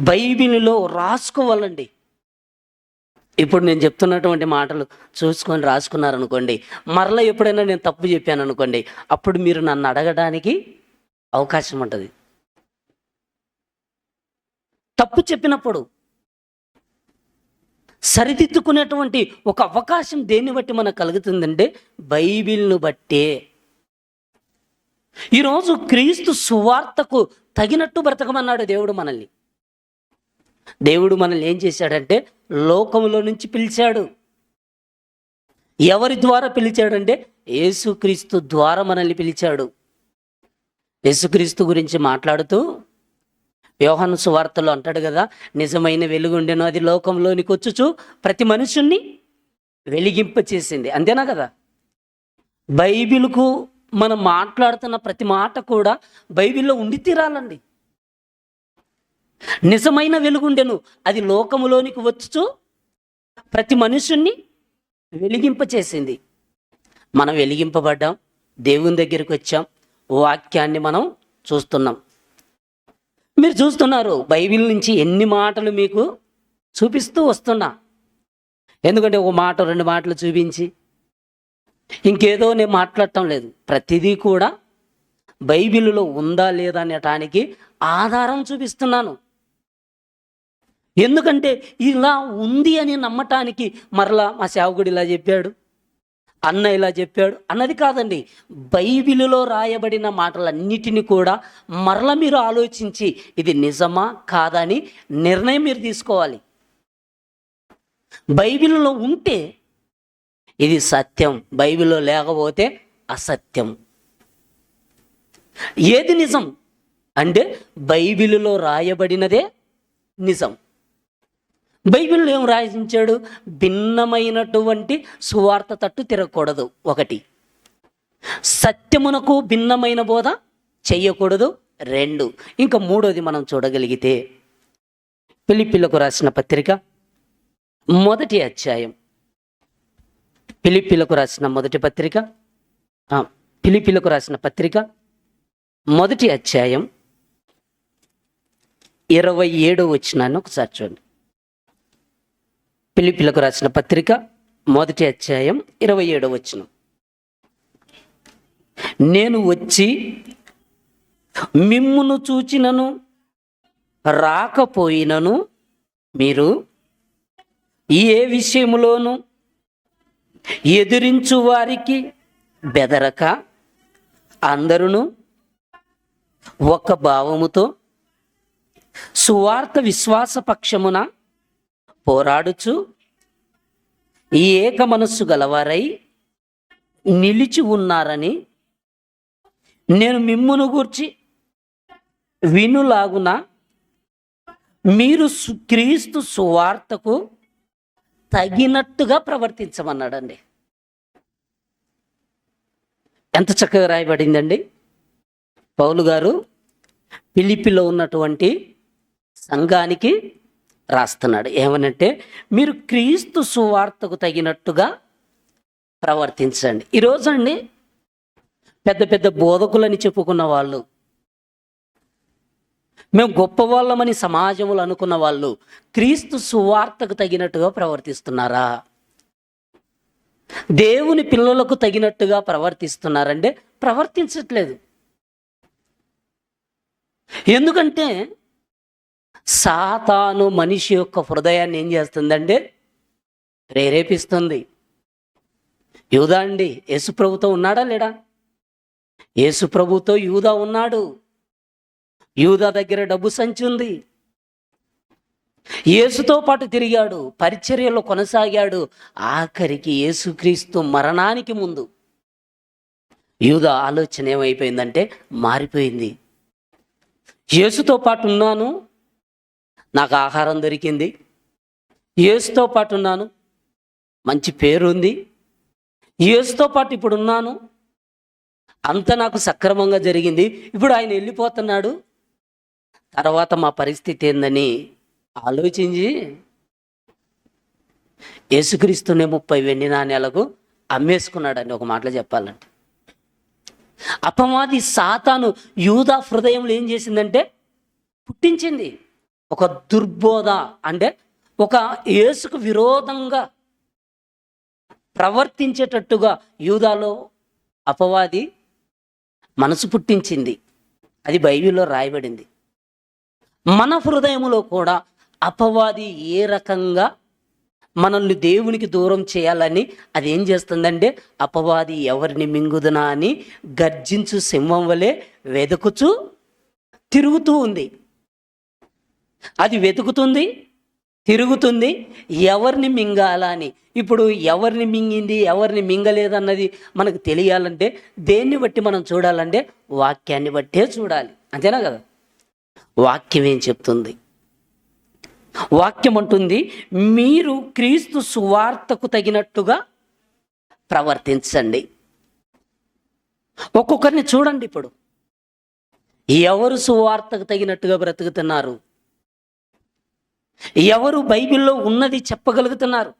బైబిల్లో రాసుకోవాలండి. ఇప్పుడు నేను చెప్తున్నటువంటి మాటలు చూసుకొని రాసుకున్నారనుకోండి, మరలా ఎప్పుడైనా నేను తప్పు చెప్పాను అనుకోండి, అప్పుడు మీరు నన్ను అడగడానికి అవకాశం ఉంటుంది. తప్పు చెప్పినప్పుడు సరిదిద్దుకునేటువంటి ఒక అవకాశం దేన్ని బట్టి మనకు కలుగుతుందంటే బైబిల్ను బట్టే. ఈరోజు క్రీస్తు సువార్తకు తగినట్టు బ్రతకమన్నాడు దేవుడు మనల్ని. దేవుడు మనల్ని ఏం చేశాడంటే లోకంలో నుంచి పిలిచాడు. ఎవరి ద్వారా పిలిచాడంటే యేసుక్రీస్తు ద్వారా మనల్ని పిలిచాడు. యేసుక్రీస్తు గురించి మాట్లాడుతూ యోహాను సువార్తలో అంటాడు కదా, నిజమైన వెలుగుండెను, అది లోకంలోనికి వచ్చుచు ప్రతి మనుషుణ్ణి వెలిగింపచేసింది. అంతేనా కదా? బైబిల్కు మనం మాట్లాడుతున్న ప్రతి మాట కూడా బైబిల్లో ఉండి తీరాలండి. నిజమైన వెలుగుండెను, అది లోకములోనికి వచ్చుచు ప్రతి మనుషుణ్ణి వెలిగింపచేసింది. మనం వెలిగింపబడ్డాం, దేవుని దగ్గరికి వచ్చాం, వాక్యాన్ని మనం చూస్తున్నాం. మీరు చూస్తున్నారు బైబిల్ నుంచి ఎన్ని మాటలు మీకు చూపిస్తూ వస్తున్నా. ఎందుకంటే ఒక మాట రెండు మాటలు చూపించి ఇంకేదో నేను మాట్లాడటం లేదు. ప్రతిదీ కూడా బైబిల్లో ఉందా లేదా అనటానికి ఆధారం చూపిస్తున్నాను. ఎందుకంటే ఇలా ఉంది అని నమ్మటానికి మరలా మా సేవకుడు ఇలా చెప్పాడు, అన్న ఇలా చెప్పాడు అన్నది కాదండి. బైబిలులో రాయబడిన మాటలన్నిటినీ కూడా మరలా మీరు ఆలోచించి ఇది నిజమా కాదా అని నిర్ణయం మీరు తీసుకోవాలి. బైబిల్లో ఉంటే ఇది సత్యం, బైబిల్లో లేకపోతే అసత్యం. ఏది నిజం అంటే బైబిలులో రాయబడినదే నిజం. బైబిల్లో ఏం రాయించాడు? భిన్నమైనటువంటి సువార్త తట్టు తిరగకూడదు, ఒకటి. సత్యమునకు భిన్నమైన బోధ చెయ్యకూడదు, రెండు. ఇంకా మూడోది మనం చూడగలిగితే ఫిలిప్పీలకు రాసిన పత్రిక మొదటి అధ్యాయం, ఫిలిప్పీలకు రాసిన మొదటి పత్రిక, ఫిలిప్పీలకు రాసిన పత్రిక మొదటి అధ్యాయం 27వ వచనాన్ని ఒకసారి చూడండి. ఫిలిప్పీలకు రాసిన పత్రిక మొదటి అధ్యాయం 27వ వచనం. నేను వచ్చి మిమ్మును చూచినను రాకపోయినను మీరు ఏ విషయములోనూ ఎదిరించు వారికి బెదరక అందరును ఒక భావముతో సువార్త విశ్వాస పక్షమున పోరాడుచు ఈ ఏక మనస్సు గలవారై నిలిచి ఉన్నారని నేను మిమ్మును గూర్చి వినులాగున మీరు క్రీస్తు సువార్తకు తగినట్టుగా ప్రవర్తించమన్నాడండి. ఎంత చక్కగా రాయబడిందండి. పౌలు గారు ఫిలిప్పీలో ఉన్నటువంటి సంఘానికి రాస్తున్నాడు. ఏమనంటే మీరు క్రీస్తు సువార్తకు తగినట్టుగా ప్రవర్తించండి. ఈరోజు అండి పెద్ద పెద్ద బోధకులని చెప్పుకున్న వాళ్ళు, మేము గొప్ప వాళ్ళమని సమాజంలో అనుకున్న వాళ్ళు క్రీస్తు సువార్తకు తగినట్టుగా ప్రవర్తిస్తున్నారా? దేవుని పిల్లలకు తగినట్టుగా ప్రవర్తిస్తున్నారంటే ప్రవర్తించట్లేదు. ఎందుకంటే సాతాను మనిషి యొక్క హృదయాన్ని ఏం చేస్తుందంటే ప్రేరేపిస్తుంది. యూదా అండి యేసుప్రభుతో ఉన్నాడా లేడా? యేసుప్రభుతో యూదా ఉన్నాడు. యూదా దగ్గర డబ్బు సంచి ఉంది. యేసుతో పాటు తిరిగాడు, పరిచర్యలో కొనసాగాడు. ఆఖరికి యేసుక్రీస్తు మరణానికి ముందు యూదా ఆలోచన ఏమైపోయిందంటే మారిపోయింది. యేసుతో పాటు ఉన్నాను, నాకు ఆహారం దొరికింది. యేసుతో పాటు ఉన్నాను, మంచి పేరుంది. యేసుతో పాటు ఇప్పుడు ఉన్నాను, అంత నాకు సక్రమంగా జరిగింది. ఇప్పుడు ఆయన వెళ్ళిపోతున్నాడు, తర్వాత మా పరిస్థితి ఏందని ఆలోచించి యేసుక్రీస్తునే 30 వెండి నాణేలకు అమ్మేసుకున్నాడని ఒక మాటలో చెప్పాలంటే. అపవాది సాతాను యూదా హృదయంలో ఏం చేసిందంటే పుట్టించింది. ఒక దుర్బోధ, అంటే ఒక యేసుకు విరోధంగా ప్రవర్తించేటట్టుగా యూదాలో అపవాది మనసు పుట్టించింది. అది బైబిల్లో రాయబడింది. మన హృదయంలో కూడా అపవాది ఏ రకంగా మనల్ని దేవునికి దూరం చేయాలని అది ఏం చేస్తుందంటే, అపవాది ఎవరిని మింగుదునా అని గర్జించు సింహం వలె వెతుకుచూ తిరుగుతూ ఉంది. అది వెతుకుతుంది, తిరుగుతుంది, ఎవరిని మింగాలని. ఇప్పుడు ఎవరిని మింగింది, ఎవరిని మింగలేదన్నది మనకు తెలియాలంటే దేన్ని బట్టి మనం చూడాలంటే వాక్యాన్ని బట్టే చూడాలి. అంతేనా కదా? వాక్యం ఏం చెప్తుంది? వాక్యం అంటుంది, మీరు క్రీస్తు సువార్తకు తగినట్టుగా ప్రవర్తించండి. ఒక్కొక్కరిని చూడండి. ఇప్పుడు ఎవరు సువార్తకు తగినట్టుగా బ్రతుకుతున్నారు? ఎవరు బైబిల్లో ఉన్నది చెప్పగలుగుతున్నారు?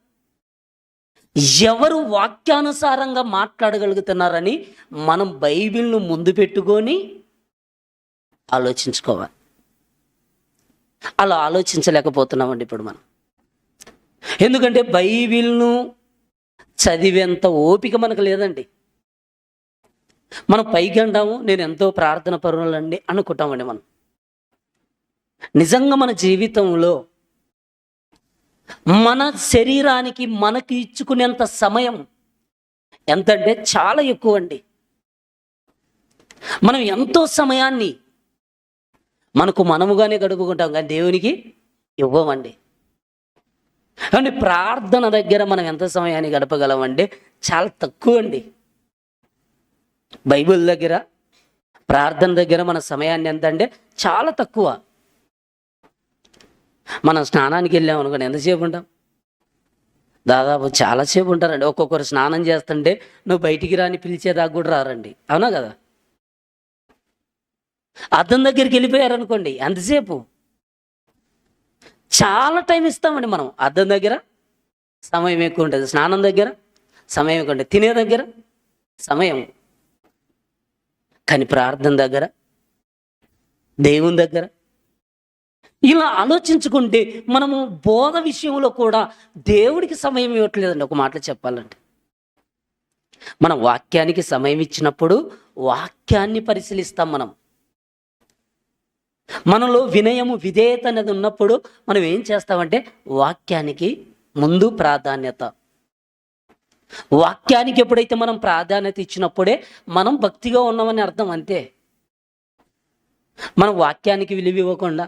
ఎవరు వాక్యానుసారంగా మాట్లాడగలుగుతున్నారని మనం బైబిల్ను ముందు పెట్టుకొని ఆలోచించుకోవాలి. అలా ఆలోచించలేకపోతున్నామండి ఇప్పుడు మనం. ఎందుకంటే బైబిల్ను చదివేంత ఓపిక మనకు లేదండి. మనం పైకి అంటాము, నేను ఎంతో ప్రార్థన పరులండి అనుకుంటామండి. మనం నిజంగా మన జీవితంలో మన శరీరానికి మనకి ఇచ్చుకునేంత సమయం ఎంతంటే చాలా ఎక్కువ అండి. మనం ఎంతో సమయాన్ని మనకు మనముగానే గడుపుకుంటాం, కానీ దేవునికి ఇవ్వమండి. కానీ ప్రార్థన దగ్గర మనం ఎంత సమయాన్ని గడపగలమంటే చాలా తక్కువ అండి. బైబిల్ దగ్గర, ప్రార్థన దగ్గర మన సమయాన్ని ఎంత అంటే చాలా తక్కువ. మనం స్నానానికి వెళ్ళాం అనుకోండి, ఎంతసేపు ఉంటాం? దాదాపు చాలాసేపు ఉంటారండి. ఒక్కొక్కరు స్నానం చేస్తుంటే నువ్వు బయటికి రాని పిలిచేదాకా కూడా రారండి. అవునా కదా? అద్దం దగ్గరికి వెళ్ళిపోయారనుకోండి, ఎంతసేపు? చాలా టైం ఇస్తామండి మనం. అద్దం దగ్గర సమయం ఎక్కువ ఉంటుంది, స్నానం దగ్గర సమయం ఎక్కువ ఉంటుంది, తినే దగ్గర సమయం. కానీ ప్రార్థన దగ్గర, దేవుని దగ్గర ఇలా ఆలోచించుకుంటే మనము బోధ విషయంలో కూడా దేవుడికి సమయం ఇవ్వట్లేదండి. ఒక మాటలో చెప్పాలంటే, మనం వాక్యానికి సమయం ఇచ్చినప్పుడు వాక్యాన్ని పరిశీలిస్తాం. మనలో వినయము, విధేయత అనేది ఉన్నప్పుడు మనం ఏం చేస్తామంటే వాక్యానికి ముందు ప్రాధాన్యత. వాక్యానికి ఎప్పుడైతే మనం ప్రాధాన్యత ఇచ్చినప్పుడే మనం భక్తిగా ఉన్నామని అర్థం. అంతే. మనం వాక్యానికి విలువ ఇవ్వకుండా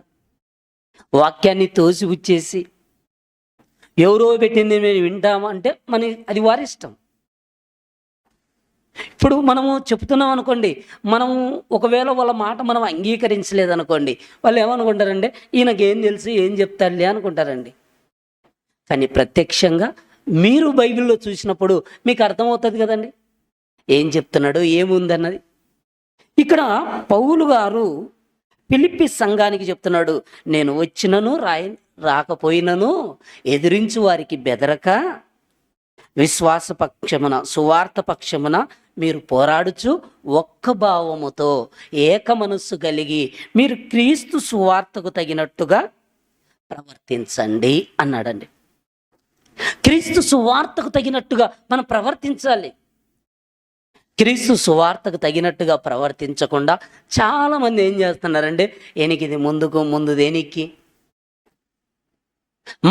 వాక్యాన్ని తోసి ఉచ్చేసి ఎవరో పెట్టింది మేము వింటామంటే అది వారి ఇష్టం. ఇప్పుడు మనము చెప్తున్నాం అనుకోండి, మనము ఒకవేళ వాళ్ళ మాట మనం అంగీకరించలేదనుకోండి, వాళ్ళు ఏమనుకుంటారంటే ఈయనకేం తెలుసు, ఏం చెప్తాడులే అనుకుంటారండి. కానీ ప్రత్యక్షంగా మీరు బైబిల్లో చూసినప్పుడు మీకు అర్థమవుతుంది కదండి ఏం చెప్తున్నాడు, ఏముందన్నది. ఇక్కడ పౌలు గారు ఫిలిప్పీ సంఘానికి చెప్తున్నాడు, నేను వచ్చినను రాకపోయినను ఎదిరించు వారికి బెదరక విశ్వాస పక్షమున, సువార్త పక్షమున మీరు పోరాడుచు ఒక్క భావముతో ఏక మనస్సు కలిగి మీరు క్రీస్తు సువార్తకు తగినట్టుగా ప్రవర్తించండి అన్నాడండి. క్రీస్తు సువార్తకు తగినట్టుగా మనం ప్రవర్తించాలి. క్రీస్తు సువార్తకు తగినట్టుగా ప్రవర్తించకుండా చాలామంది ఏం చేస్తున్నారంటే ఎనికిది ముందు దేనికి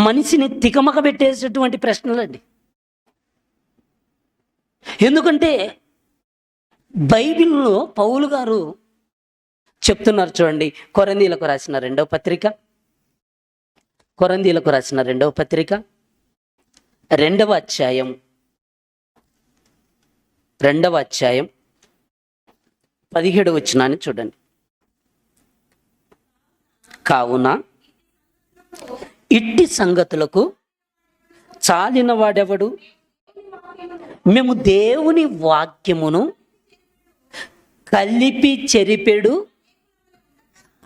మనిషిని తికమక పెట్టేసేటువంటి ప్రశ్నలండి. ఎందుకంటే బైబిల్లో పౌలు గారు చెప్తున్నారు చూడండి, కొరింథీయులకు రాసిన రెండవ పత్రిక 2వ అధ్యాయం 17వ వచనాన్ని చూడండి. కావున ఇట్టి సంగతులకు చాలిన వాడెవడు? మేము దేవుని వాక్యమును కలిపి చెరిపెడు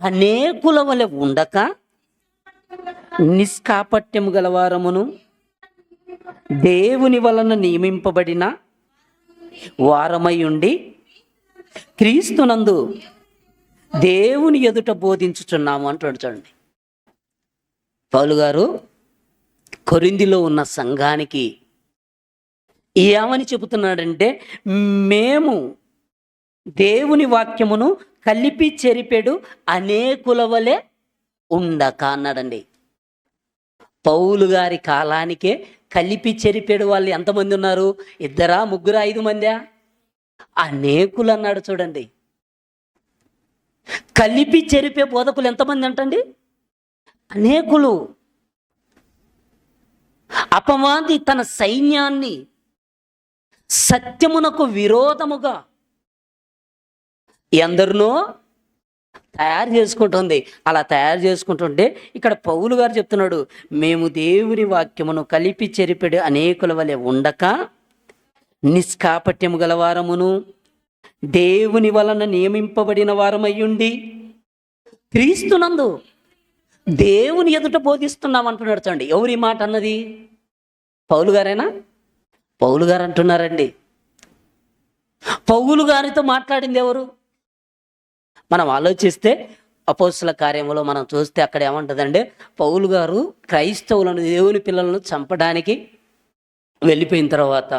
అనేకుల వలె ఉండక నిష్కాపట్యము గలవారమును దేవుని వలన నియమింపబడిన వారమై ఉండి క్రీస్తునందు దేవుని ఎదుట బోధించుచున్నాము అంటాడు చూడండి. పౌలు గారు కొరింథీలో ఉన్న సంఘానికి ఏమని చెబుతున్నాడంటే, మేము దేవుని వాక్యమును కలిపి చెరిపెడు అనేకుల వలె ఉండక అన్నాడండి. పౌలు గారి కాలానికే కలిపి చెరిపెడు వాళ్ళు ఎంతమంది ఉన్నారు? 2, 3, 5 మందా? అనేకులు అన్నాడు చూడండి. కలిపి చెరిపే బోధకులు ఎంతమంది అంటండి? అనేకులు. అపవాది తన సైన్యాన్ని సత్యమునకు విరోధముగా ఎందరినో తయారు చేసుకుంటుంది. అలా తయారు చేసుకుంటుంటే ఇక్కడ పౌలు గారు చెప్తున్నాడు, మేము దేవుని వాక్యమును కలిపి చెరిపెడు అనేకుల వలె ఉండక నిష్కాపట్యము గలవారమును దేవుని వలన నియమింపబడిన వారమయ్యుండి క్రీస్తునందు దేవుని ఎదుట బోధిస్తున్నాం అంటున్నాడు. చూడండి, ఎవరి మాట అన్నది? పౌలు గారేనా? పౌలు గారు అంటున్నారండి. పౌలు గారితో మాట్లాడింది ఎవరు? మనం ఆలోచిస్తే అపోస్తల కార్యములో మనం చూస్తే అక్కడ ఏమంటుందంటే, పౌలు గారు క్రైస్తవులను, దేవుని పిల్లలను చంపడానికి వెళ్ళిపోయిన తర్వాత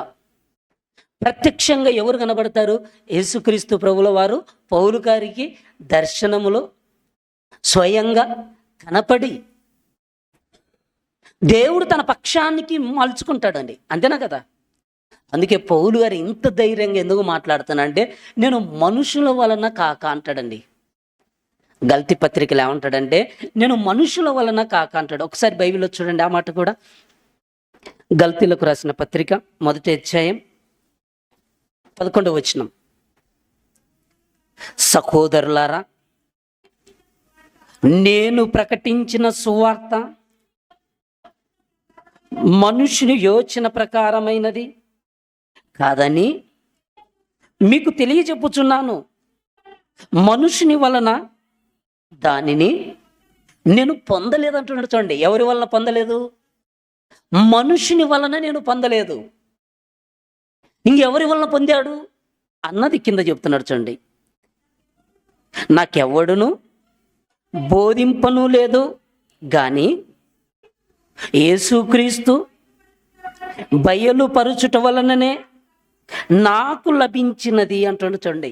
ప్రత్యక్షంగా ఎవరు కనబడతారు? యేసుక్రీస్తు ప్రభుల వారు పౌలు గారికి దర్శనములో స్వయంగా కనపడి దేవుడు తన పక్షానికి మలుచుకుంటాడండి. అంతేనా కదా? అందుకే పౌలు గారు ఇంత ధైర్యంగా ఎందుకు మాట్లాడుతానంటే, నేను మనుషుల వలన కాక అంటాడండి. గల్తీ పత్రికలు ఏమంటాడంటే, నేను మనుషుల వలన కాక అంటాడు. ఒకసారి బైబిల్లో చూడండి ఆ మాట కూడా. గల్తీలకు రాసిన పత్రిక 1వ అధ్యాయం 11వ వచనం. సహోదరులారా, నేను ప్రకటించిన సువార్త మనుషుని యోచన ప్రకారమైనది కాదని మీకు తెలియజెప్పుచున్నాను. మనుషుని వలన దానిని నేను పొందలేదంటున్నాడు. చూడండి, ఎవరి వలన పొందలేదు? మనుషుని వలన నేను పొందలేదు. ఇంకెవరి వలన పొందాడు అన్నది కింద చెప్తున్నాడు. చూడండి, నాకెవడును బోధింపను లేదు కానీ యేసుక్రీస్తు బయలుపరుచుట వలననే నాకు లభించినది అంటుండే. చూడండి,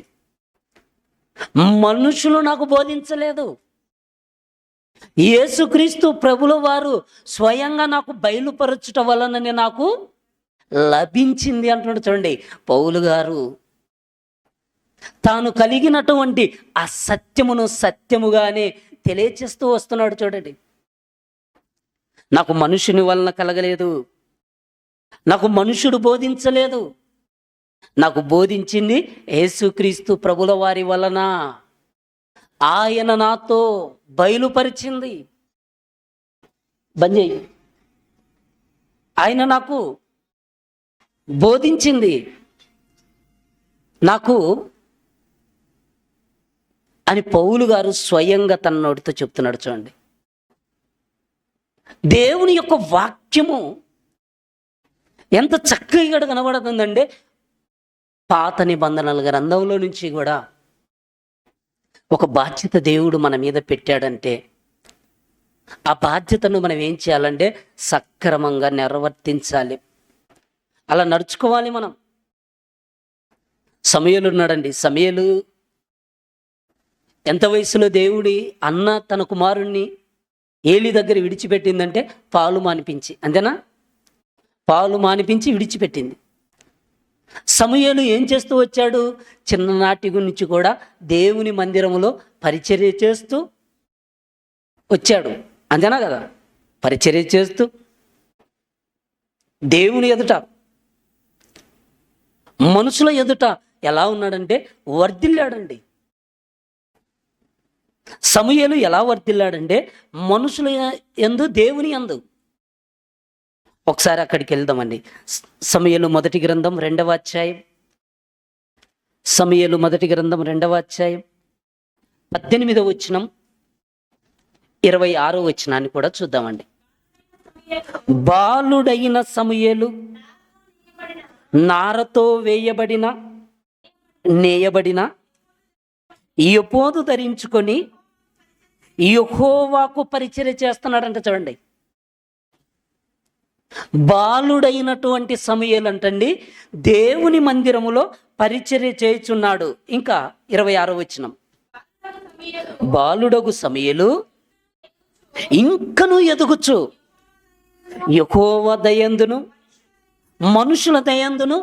మనుషులు నాకు బోధించలేదు, యేసుక్రీస్తు ప్రభుల వారు స్వయంగా నాకు బయలుపరచుట వలననే నాకు లభించింది అంటున్నాడు. చూడండి, పౌలు గారు తాను కలిగినటువంటి ఆ సత్యమును సత్యముగానే తెలియచేస్తూ వస్తున్నాడు. చూడండి, నాకు మనుషుని వలన కలగలేదు, నాకు మనుషుడు బోధించలేదు, నాకు బోధించింది యేసుక్రీస్తు ప్రభుల వారి వలన. ఆయన నాతో బయలుపరిచింది. బంజేయి, ఆయన నాకు బోధించింది నాకు అని పౌలు గారు స్వయంగా తన నోటితో చెప్తున్నాడు. చూడండి, దేవుని యొక్క వాక్యము ఎంత చక్కగా కనబడుతుందంటే, పాత నిబంధనల గ్రంథంలో నుంచి కూడా ఒక బాధ్యత దేవుడు మన మీద పెట్టాడంటే, ఆ బాధ్యతను మనం ఏం చేయాలంటే సక్రమంగా నిర్వర్తించాలి. అలా నడుచుకోవాలి మనం. సమయలు ఉన్నాడండి. సమయలు ఎంత వయసులో దేవుడి అన్న తన కుమారుణ్ణి ఏలి దగ్గర విడిచిపెట్టిందంటే పాలు మానిపించి, అంతేనా? పాలు మానిపించి విడిచిపెట్టింది. సమూయేలు ఏం చేస్తూ వచ్చాడు? చిన్ననాటి గురించి కూడా దేవుని మందిరములో పరిచర్య చేస్తూ వచ్చాడు, అంతేనా కదా? పరిచర్య చేస్తూ దేవుని ఎదుట, మనుషుల ఎదుట ఎలా ఉన్నాడంటే వర్ధిల్లాడండి. సమూయేలు ఎలా వర్ధిల్లాడంటే మనుషుల యందు, దేవుని యందు. ఒకసారి అక్కడికి వెళ్దామండి. సమూయేలు మొదటి గ్రంథం 2వ అధ్యాయం. సమూయేలు మొదటి గ్రంథం 2వ అధ్యాయం 18వ వచనం 26వ వచనాన్ని కూడా చూద్దామండి. బాలుడైన సమూయేలు నారతో వేయబడిన నేయబడిన ఎపోదు ధరించుకొని యెహోవాకు పరిచర్య చేస్తున్నాడంట. చూడండి, బాలుడైనటువంటి సమూయేలు అంటండి దేవుని మందిరములో పరిచర్య చేయుచున్నాడు. ఇంకా 26వ వచనం, బాలుడగు సమూయేలు ఇంకను ఎదుగుచు యెహోవా దయందును మనుషుల దయందును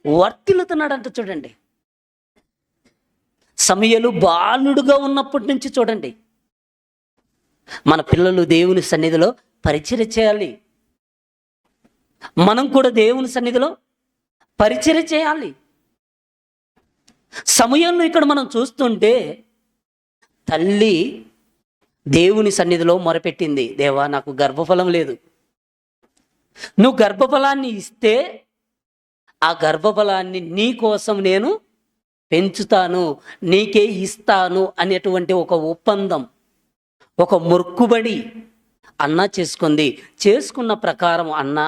వర్తిల్లుతున్నాడంట. చూడండి, సమూయేలు బాలుడుగా ఉన్నప్పటి నుంచి చూడండి, మన పిల్లలు దేవుని సన్నిధిలో పరిచర్య చేయాలి. మనం కూడా దేవుని సన్నిధిలో పరిచర్య చేయాలి. సమూయేలును ఇక్కడ మనం చూస్తుంటే తల్లి దేవుని సన్నిధిలో మొరపెట్టింది, దేవా నాకు గర్భఫలం లేదు, నువ్వు గర్భఫలాన్ని ఇస్తే ఆ గర్భఫలాన్ని నీ కోసం నేను పెంచుతాను, నీకే ఇస్తాను అనేటువంటి ఒక ఒప్పందం, ఒక మొక్కుబడి అన్న చేసుకున్న ప్రకారం అన్న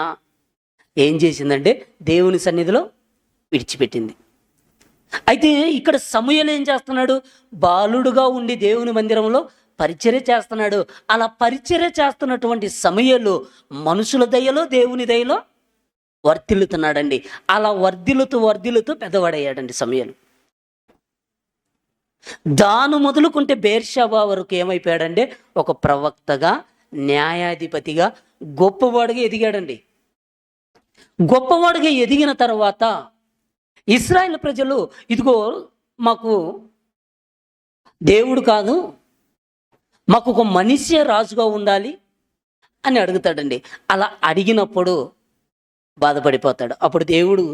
ఏం చేసిందంటే దేవుని సన్నిధిలో విడిచిపెట్టింది. అయితే ఇక్కడ సమూయేలు ఏం చేస్తున్నాడు? బాలుడుగా ఉండి దేవుని మందిరంలో పరిచర్య చేస్తున్నాడు. అలా పరిచర్య చేస్తున్నటువంటి సమూయేలు మనుషుల దయలో దేవుని దయలో వర్ధిల్లుతున్నాడండి. అలా వర్ధిల్లుతూ పెద్దవాడయ్యాడండి సమూయేలు. దాను మొదలుకుంటే బేర్షెబా వరకు ఏమైపోయాడంటే ఒక ప్రవక్తగా, న్యాయాధిపతిగా, గొప్పవాడుగా ఎదిగాడండి. గొప్పవాడుగా ఎదిగిన తర్వాత ఇశ్రాయేలు ప్రజలు, ఇదిగో మాకు దేవుడు కాదు, మాకు ఒక మనిషి రాజుగా ఉండాలి అని అడుగుతాడండి. అలా అడిగినప్పుడు బాధపడిపోతాడు. అప్పుడు దేవుడు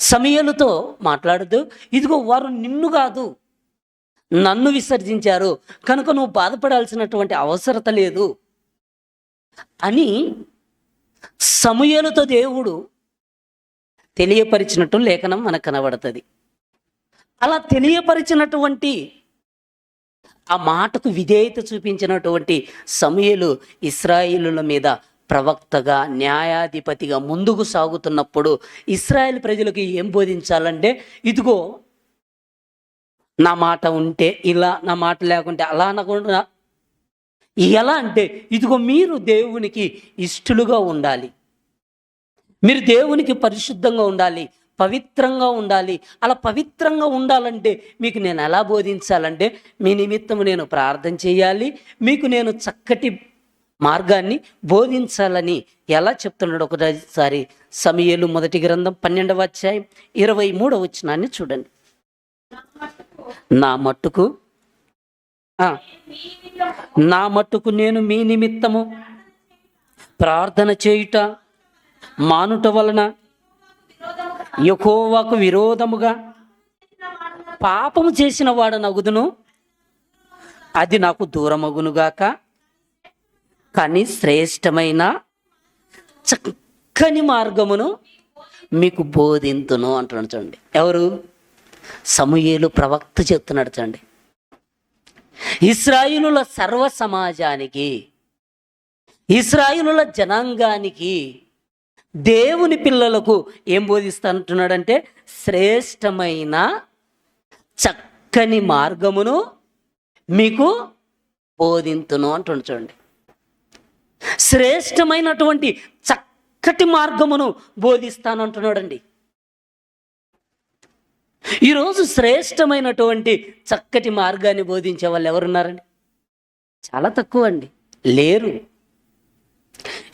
సమూయేలుతో మాట్లాడుతూ, ఇదిగో వారు నిన్ను కాదు నన్ను విసర్జించారు కనుక నువ్వు బాధపడాల్సినటువంటి అవసరత లేదు అని సమూయేలుతో దేవుడు తెలియపరిచినట్టు లేఖనం మనకు కనబడుతుంది. అలా తెలియపరిచినటువంటి ఆ మాటకు విధేయత చూపించినటువంటి సమూయేలు ఇశ్రాయేలుల మీద ప్రవక్తగా, న్యాయాధిపతిగా ముందుకు సాగుతున్నప్పుడు ఇశ్రాయేల్ ప్రజలకు ఏం బోధించాలంటే, ఇదిగో నా మాట ఉంటే ఇలా, నా మాట లేకుంటే అలా అనకుండా, ఎలా అంటే ఇదిగో మీరు దేవునికి ఇష్టలుగా ఉండాలి, మీరు దేవునికి పరిశుద్ధంగా ఉండాలి, పవిత్రంగా ఉండాలి. అలా పవిత్రంగా ఉండాలంటే మీకు నేను ఎలా బోధించాలంటే, మీ నిమిత్తం నేను ప్రార్థన చేయాలి, మీకు నేను చక్కటి మార్గాన్ని బోధించాలని ఎలా చెప్తున్నాడు? ఒకసారి సమూయేలు మొదటి గ్రంథం 12వ అధ్యాయం 23వ వచనాన్ని చూడండి. నా మట్టుకు నేను మీ నిమిత్తము ప్రార్థన చేయుట మానుట వలన యెహోవాకు విరోధముగా పాపము చేసిన వాడనగుదును, అది నాకు దూరమగునుగాక, కానీ శ్రేష్టమైన చక్కని మార్గమును మీకు బోధింతును అంటున్నాడు. చూడండి, ఎవరు? సమూయేలు ప్రవక్త చెప్తున్నాడు. చూడండి, ఇశ్రాయేలుల సర్వ సమాజానికి, ఇశ్రాయేలుల జనాంగానికి, దేవుని పిల్లలకు ఏం బోధిస్తానంటున్నాడంటే, శ్రేష్టమైన చక్కని మార్గమును మీకు బోధింతును అంటున్నాడు. చూడండి, శ్రేష్టమైనటువంటి చక్కటి మార్గమును బోధిస్తానంటున్నాడండి. ఈరోజు శ్రేష్టమైనటువంటి చక్కటి మార్గాన్ని బోధించే వాళ్ళు ఎవరున్నారండి? చాలా తక్కువ అండి, లేరు.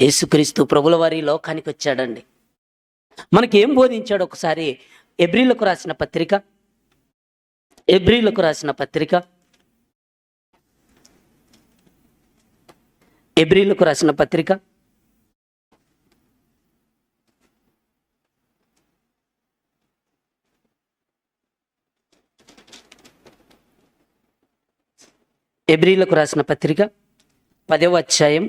యేసుక్రీస్తు ప్రభుల వారి లోకానికి వచ్చాడండి. మనకేం బోధించాడు? ఒకసారి ఎబ్రీలకు రాసిన పత్రిక, ఎబ్రీలకు రాసిన పత్రిక, ఎబ్రీలకు రాసిన పత్రిక 10వ అధ్యాయం,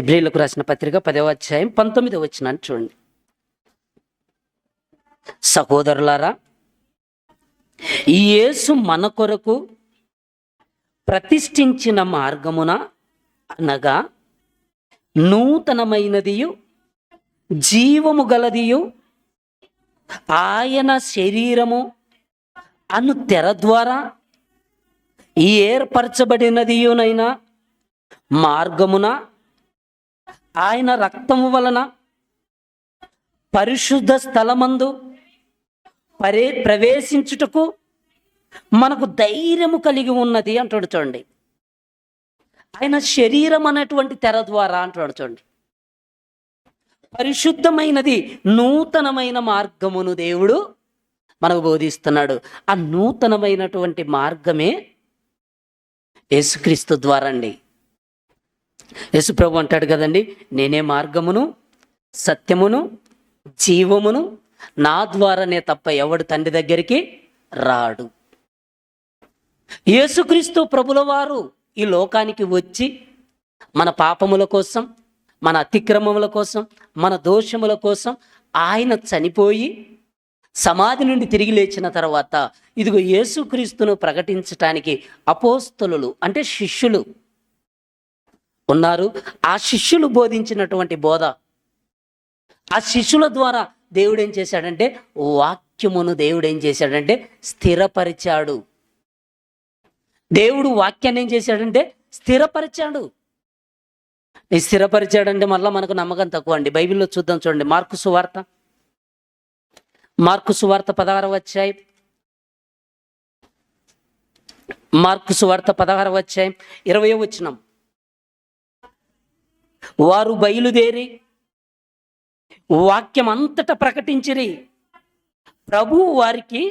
ఎబ్రీలకు రాసిన పత్రిక 10వ అధ్యాయం 19వ వచనాన్ని చూడండి. సహోదరులారా, ఈ యేసు మన కొరకు ప్రతిష్ఠించిన మార్గమున, అనగా నూతనమైనదియు జీవము గలదియు ఆయన శరీరము అను తెర ద్వారా ఏర్పరచబడినదియునైనా మార్గమున ఆయన రక్తము వలన పరిశుద్ధ స్థలమందు ప్రవేశించుటకు మనకు ధైర్యము కలిగి ఉన్నది అంటాడు చూడండి. ఆయన శరీరం అనేటువంటి తెర ద్వారా అంటాడు చూడండి. పరిశుద్ధమైనది నూతనమైన మార్గమును దేవుడు మనకు బోధిస్తున్నాడు. ఆ నూతనమైనటువంటి మార్గమే యేసుక్రీస్తు ద్వారా అండి. యేసుప్రభు అంటాడు కదండి, నేనే మార్గమును సత్యమును జీవమును, నా ద్వారానే తప్ప ఎవడు తండ్రి దగ్గరికి రాడు. యేసుక్రీస్తు ప్రభుల వారు ఈ లోకానికి వచ్చి మన పాపముల కోసం, మన అతిక్రమముల కోసం, మన దోషముల కోసం ఆయన చనిపోయి సమాధి నుండి తిరిగి లేచిన తర్వాత ఇదిగో యేసుక్రీస్తును ప్రకటించటానికి అపోస్తలులు అంటే శిష్యులు ఉన్నారు. ఆ శిష్యులు బోధించినటువంటి బోధ, ఆ శిష్యుల ద్వారా దేవుడు ఏం చేశాడంటే వాక్యమును దేవుడు ఏం చేశాడంటే స్థిరపరిచాడు. దేవుడు వాక్యాన్ని ఏం చేశాడంటే స్థిరపరిచాడు. ఈ స్థిరపరిచాడంటే మళ్ళీ మనకు నమ్మకం తక్కువ అండి. బైబిల్లో చూద్దాం చూడండి. మార్కు సువార్త 16వ అధ్యాయం, మార్కు సువార్త 16వ అధ్యాయం 20వ వచనం. వారు బయలుదేరి వాక్యం అంతటా ప్రకటించిరి. ప్రభువు వారికి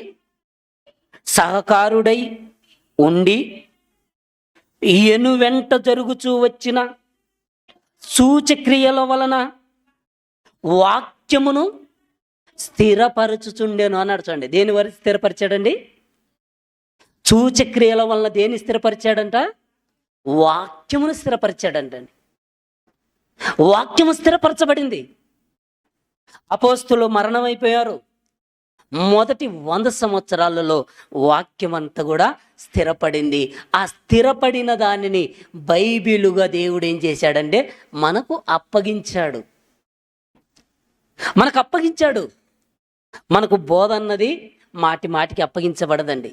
సహకారుడై ఉండి ఈయను వెంట జరుగుచూ వచ్చిన సూచక్రియల వలన వాక్యమును స్థిరపరచుచుండెను అన్నాడు చూడండి. దేని వరకు స్థిరపరిచాడండి? సూచక్రియల వలన దేన్ని స్థిరపరిచాడంట? వాక్యమును స్థిరపరిచాడంటండి. వాక్యము స్థిరపరచబడింది. అపోస్తులు మరణమైపోయారు. మొదటి 100 సంవత్సరాలలో వాక్యం అంతా కూడా స్థిరపడింది. ఆ స్థిరపడిన దానిని బైబిలుగా దేవుడు ఏం చేశాడంటే మనకు అప్పగించాడు. మనకు బోధ అన్నది మాటి మాటికి అప్పగించబడదండి.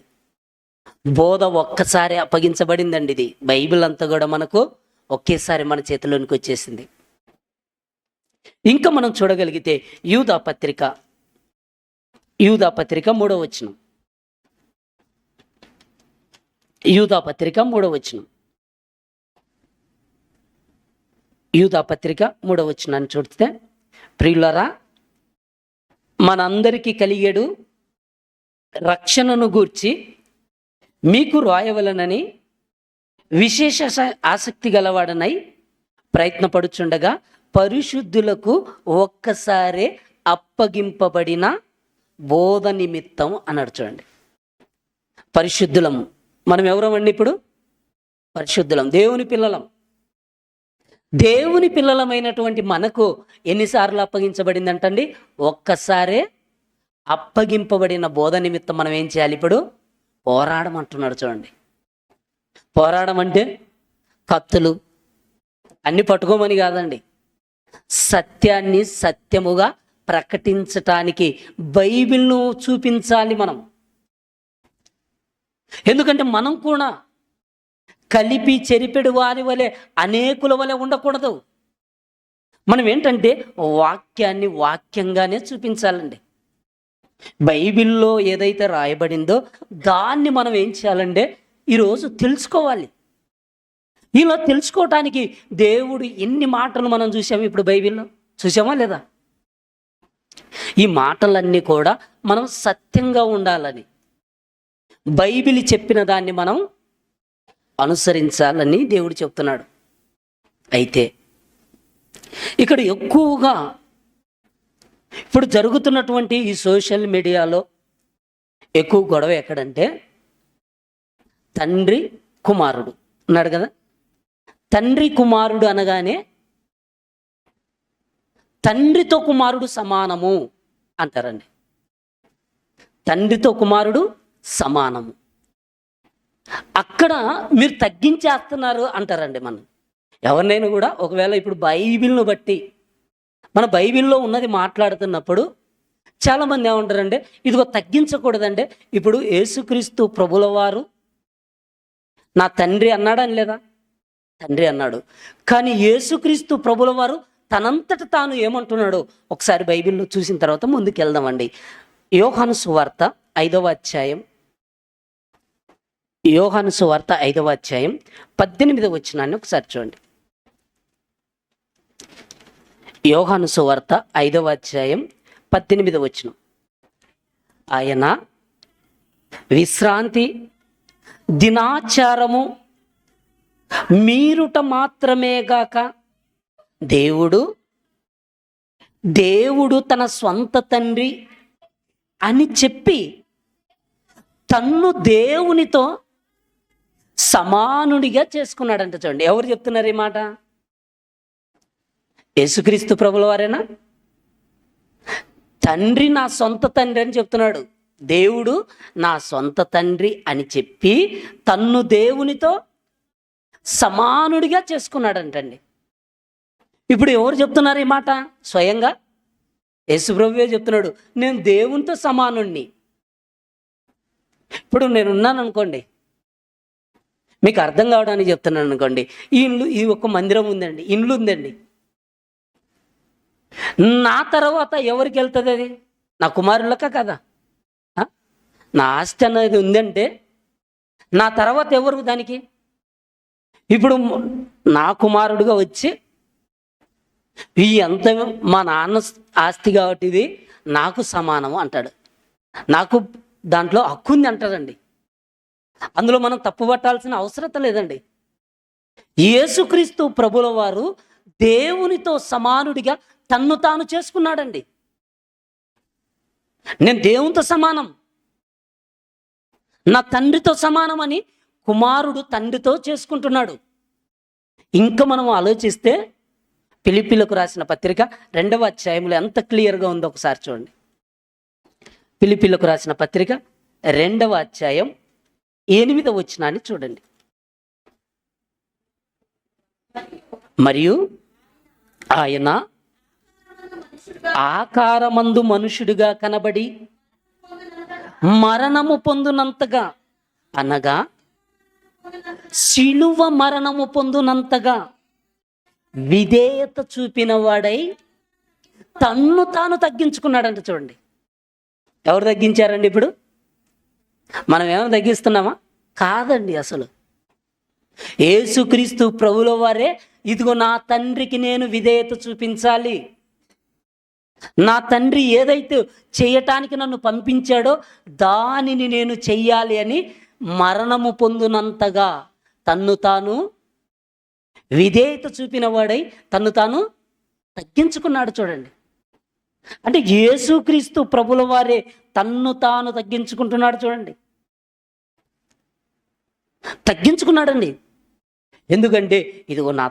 బోధ ఒక్కసారి అప్పగించబడిందండి. ఇది బైబిల్ అంతా కూడా మనకు ఒకేసారి మన చేతిలోనికి వచ్చేసింది. ఇంకా మనం చూడగలిగితే యూదా పత్రిక 3వ వచనం. యూదా పత్రిక 3వ వచనం. యూదా పత్రిక 3వ వచనాన్ని చూస్తే, ప్రియులారా, మనందరికీ కలిగేడు రక్షణను గూర్చి మీకు రాయవలనని విశేష ఆసక్తి గలవాడనై ప్రయత్నపడుచుండగా పరిశుద్ధులకు ఒక్కసారే అప్పగింపబడిన బోధ నిమిత్తం అన్నాడు చూడండి. పరిశుద్ధులం. మనం ఎవరమండి? ఇప్పుడు పరిశుద్ధులం, దేవుని పిల్లలం. దేవుని పిల్లలమైనటువంటి మనకు ఎన్నిసార్లు అప్పగించబడిందంటండి? ఒక్కసారే అప్పగింపబడిన బోధ నిమిత్తం మనం ఏం చేయాలి? ఇప్పుడు పోరాడమంటున్నాడు చూడండి. పోరాడమంటే కత్తులు అన్ని పట్టుకోమని కాదండి. సత్యాన్ని సత్యముగా ప్రకటించటానికి బైబిల్ను చూపించాలి మనం. ఎందుకంటే మనం కూడా కలిపి చెరిపెడు వారి వలె అనేకుల వలె ఉండకూడదు. మనం ఏంటంటే వాక్యాన్ని వాక్యంగానే చూపించాలండి. బైబిల్లో ఏదైతే రాయబడిందో దాన్ని మనం ఏం చేయాలంటే ఈరోజు తెలుసుకోవాలి. ఇలా తెలుసుకోవటానికి దేవుడు ఎన్ని మాటలు మనం చూసాము ఇప్పుడు బైబిల్లో, చూసామా లేదా? ఈ మాటలన్నీ కూడా మనం సత్యంగా ఉండాలని, బైబిల్ చెప్పిన దాన్ని మనం అనుసరించాలని దేవుడు చెప్తున్నాడు. అయితే ఇక్కడ ఎక్కువగా ఇప్పుడు జరుగుతున్నటువంటి ఈ సోషల్ మీడియాలో ఎక్కువ గొడవ ఎక్కడంటే తండ్రి కుమారుడు ఉన్నాడు కదా. తండ్రి కుమారుడు అనగానే తండ్రితో కుమారుడు సమానము అంటారండి. తండ్రితో కుమారుడు సమానము. అక్కడ మీరు తగ్గించేస్తున్నారు అంటారండి. మనం ఎవరినైనా కూడా ఒకవేళ ఇప్పుడు బైబిల్ను బట్టి మన బైబిల్లో ఉన్నది మాట్లాడుతున్నప్పుడు చాలామంది ఏమంటారంటే ఇదిగో తగ్గించకూడదంటే, ఇప్పుడు యేసుక్రీస్తు ప్రభుల వారు నా తండ్రి అన్నాడని లేదా? తండ్రి అన్నాడు. కానీ యేసుక్రీస్తు ప్రభుల వారు తనంతట తాను ఏమంటున్నాడో ఒకసారి బైబిల్లో చూసిన తర్వాత ముందుకు వెళ్దామండి. యోహాను సువార్త 5వ అధ్యాయం, యోహాను సువార్త 5వ అధ్యాయం 18వ వచనాన్ని ఒకసారి చూడండి. యోహాను సువార్త 5వ అధ్యాయం 18వ వచనం. ఆయన విశ్రాంతి దినాచారము మీరుట మాత్రమే గాక దేవుడు తన స్వంత తండ్రి అని చెప్పి తన్ను దేవునితో సమానుడిగా చేసుకున్నాడంట. చూడండి, ఎవరు చెప్తున్నారు ఈ మాట? యేసుక్రీస్తు ప్రభుల వారేనా? తండ్రి నా సొంత తండ్రి అని చెప్తున్నాడు. దేవుడు నా సొంత తండ్రి అని చెప్పి తన్ను దేవునితో సమానుడిగా చేసుకున్నాడంటండి. ఇప్పుడు ఎవరు చెప్తున్నారు ఈ మాట? స్వయంగా యేసు ప్రభువే చెప్తున్నాడు, నేను దేవునితో సమానుణ్ణి. ఇప్పుడు నేనున్నాను అనుకోండి, మీకు అర్థం కావడానికి చెప్తున్నాను అనుకోండి. ఈ ఒక మందిరం ఉందండి, ఇండ్లు ఉందండి. నా తర్వాత ఎవరికి వెళ్తుంది అది? నా కుమారులక కదా. నా ఆస్తి అనేది ఉందంటే నా తర్వాత ఎవరు దానికి? ఇప్పుడు నా కుమారుడుగా వచ్చి ఈ ఎంత మా నాన్న ఆస్తి కాబట్టి ఇది నాకు సమానము అంటాడు. నాకు దాంట్లో హక్కు ఉంది అంటాడండి. అందులో మనం తప్పు పట్టాల్సిన అవసరం లేదండి. యేసుక్రీస్తు ప్రభుల వారు దేవునితో సమానుడిగా తన్ను తాను చేసుకున్నాడండి. నేను దేవునితో సమానం, నా తండ్రితో సమానం అని కుమారుడు తండ్రితో చేసుకుంటున్నాడు. ఇంకా మనం ఆలోచిస్తే ఫిలిప్పీలకు రాసిన పత్రిక 2వ అధ్యాయంలో ఎంత క్లియర్గా ఉందో ఒకసారి చూడండి. ఫిలిప్పీలకు రాసిన పత్రిక 2వ అధ్యాయం 8వ వచనాన్ని చూడండి. మరియు ఆయన ఆకారమందు మనుషుడిగా కనబడి మరణము పొందునంతగా, అనగా శిలువ మరణము పొందునంతగా విధేయత చూపిన వాడై తన్ను తాను తగ్గించుకున్నాడంట. చూడండి, ఎవరు తగ్గించారండి? ఇప్పుడు మనం ఏమైనా తగ్గిస్తున్నామా? కాదండి. అసలు యేసుక్రీస్తు ప్రభుల వారే, ఇదిగో నా తండ్రికి నేను విధేయత చూపించాలి, నా తండ్రి ఏదైతే చేయటానికి నన్ను పంపించాడో దానిని నేను చెయ్యాలి అని మరణము పొందునంతగా తన్ను తాను విధేయత చూపిన వాడై తన్ను తాను తగ్గించుకున్నాడు. చూడండి, అంటే యేసుక్రీస్తు ప్రభుల వారే తన్ను తాను తగ్గించుకుంటున్నాడు. చూడండి, తగ్గించుకున్నాడండి. ఎందుకంటే ఇదిగో నా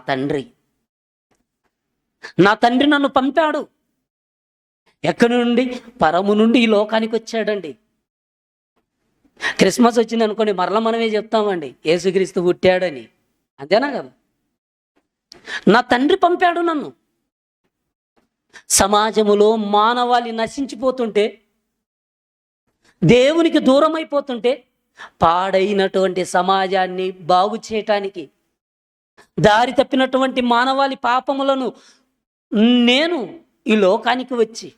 తండ్రి నన్ను పంపాడు. ఎక్కడి నుండి? పరము నుండి ఈ లోకానికి వచ్చాడండి. క్రిస్మస్ వచ్చింది అనుకోండి, మరలా మనమే చెప్తామండి యేసుక్రీస్తు పుట్టాడని. అంతేనా కదా? నా తండ్రి పంపాడు నన్ను. సమాజములో మానవాళి నశించిపోతుంటే, దేవునికి దూరం అయిపోతుంటే, పాడైనటువంటి సమాజాన్ని బాగు చేయటానికి, దారి తప్పినటువంటి మానవాళి పాపములను నేను ఈ లోకానికి వచ్చి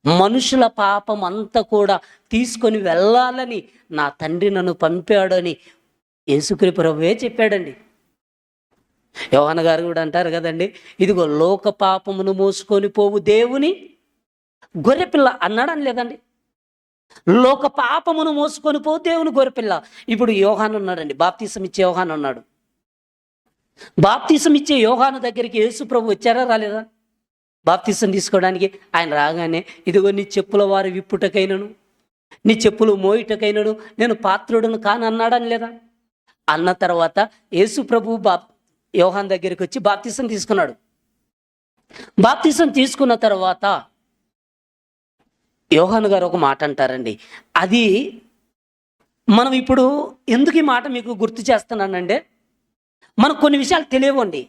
మనుషుల పాపం అంతా కూడా తీసుకొని వెళ్ళాలని నా తండ్రి నన్ను పంపాడని యేసుక్రీస్తు ప్రభువే చెప్పాడండి. యోహాను గారు కూడా అంటారు కదండి, ఇదిగో లోక పాపమును మోసుకొని పోవు దేవుని గొర్రెపిల్ల అన్నాడని లేదండి. లోక పాపమును మోసుకొని పోవు దేవుని గొర్రెపిల్ల. ఇప్పుడు యోహాను ఉన్నాడండి, బాప్తీసం ఇచ్చే యోహాను ఉన్నాడు. బాప్తీసం ఇచ్చే యోహాను దగ్గరికి యేసు ప్రభు వచ్చారా రాలేదా? బాప్తీసం తీసుకోవడానికి ఆయన రాగానే, ఇదిగో నీ చెప్పుల వారి విప్పుటకైనను నీ చెప్పులు మోయుటకైనను నేను పాత్రుడును కాని అన్నాడని లేదా? అన్న తర్వాత యేసు ప్రభు యోహాను దగ్గరికి వచ్చి బాప్తీసం తీసుకున్నాడు. బాప్తీసం తీసుకున్న తర్వాత యోహాను గారు ఒక మాట అంటారండి. అది మనం ఇప్పుడు ఎందుకు ఈ మాట మీకు గుర్తు చేస్తున్నానంటే, మనకు కొన్ని విషయాలు తెలియవండి.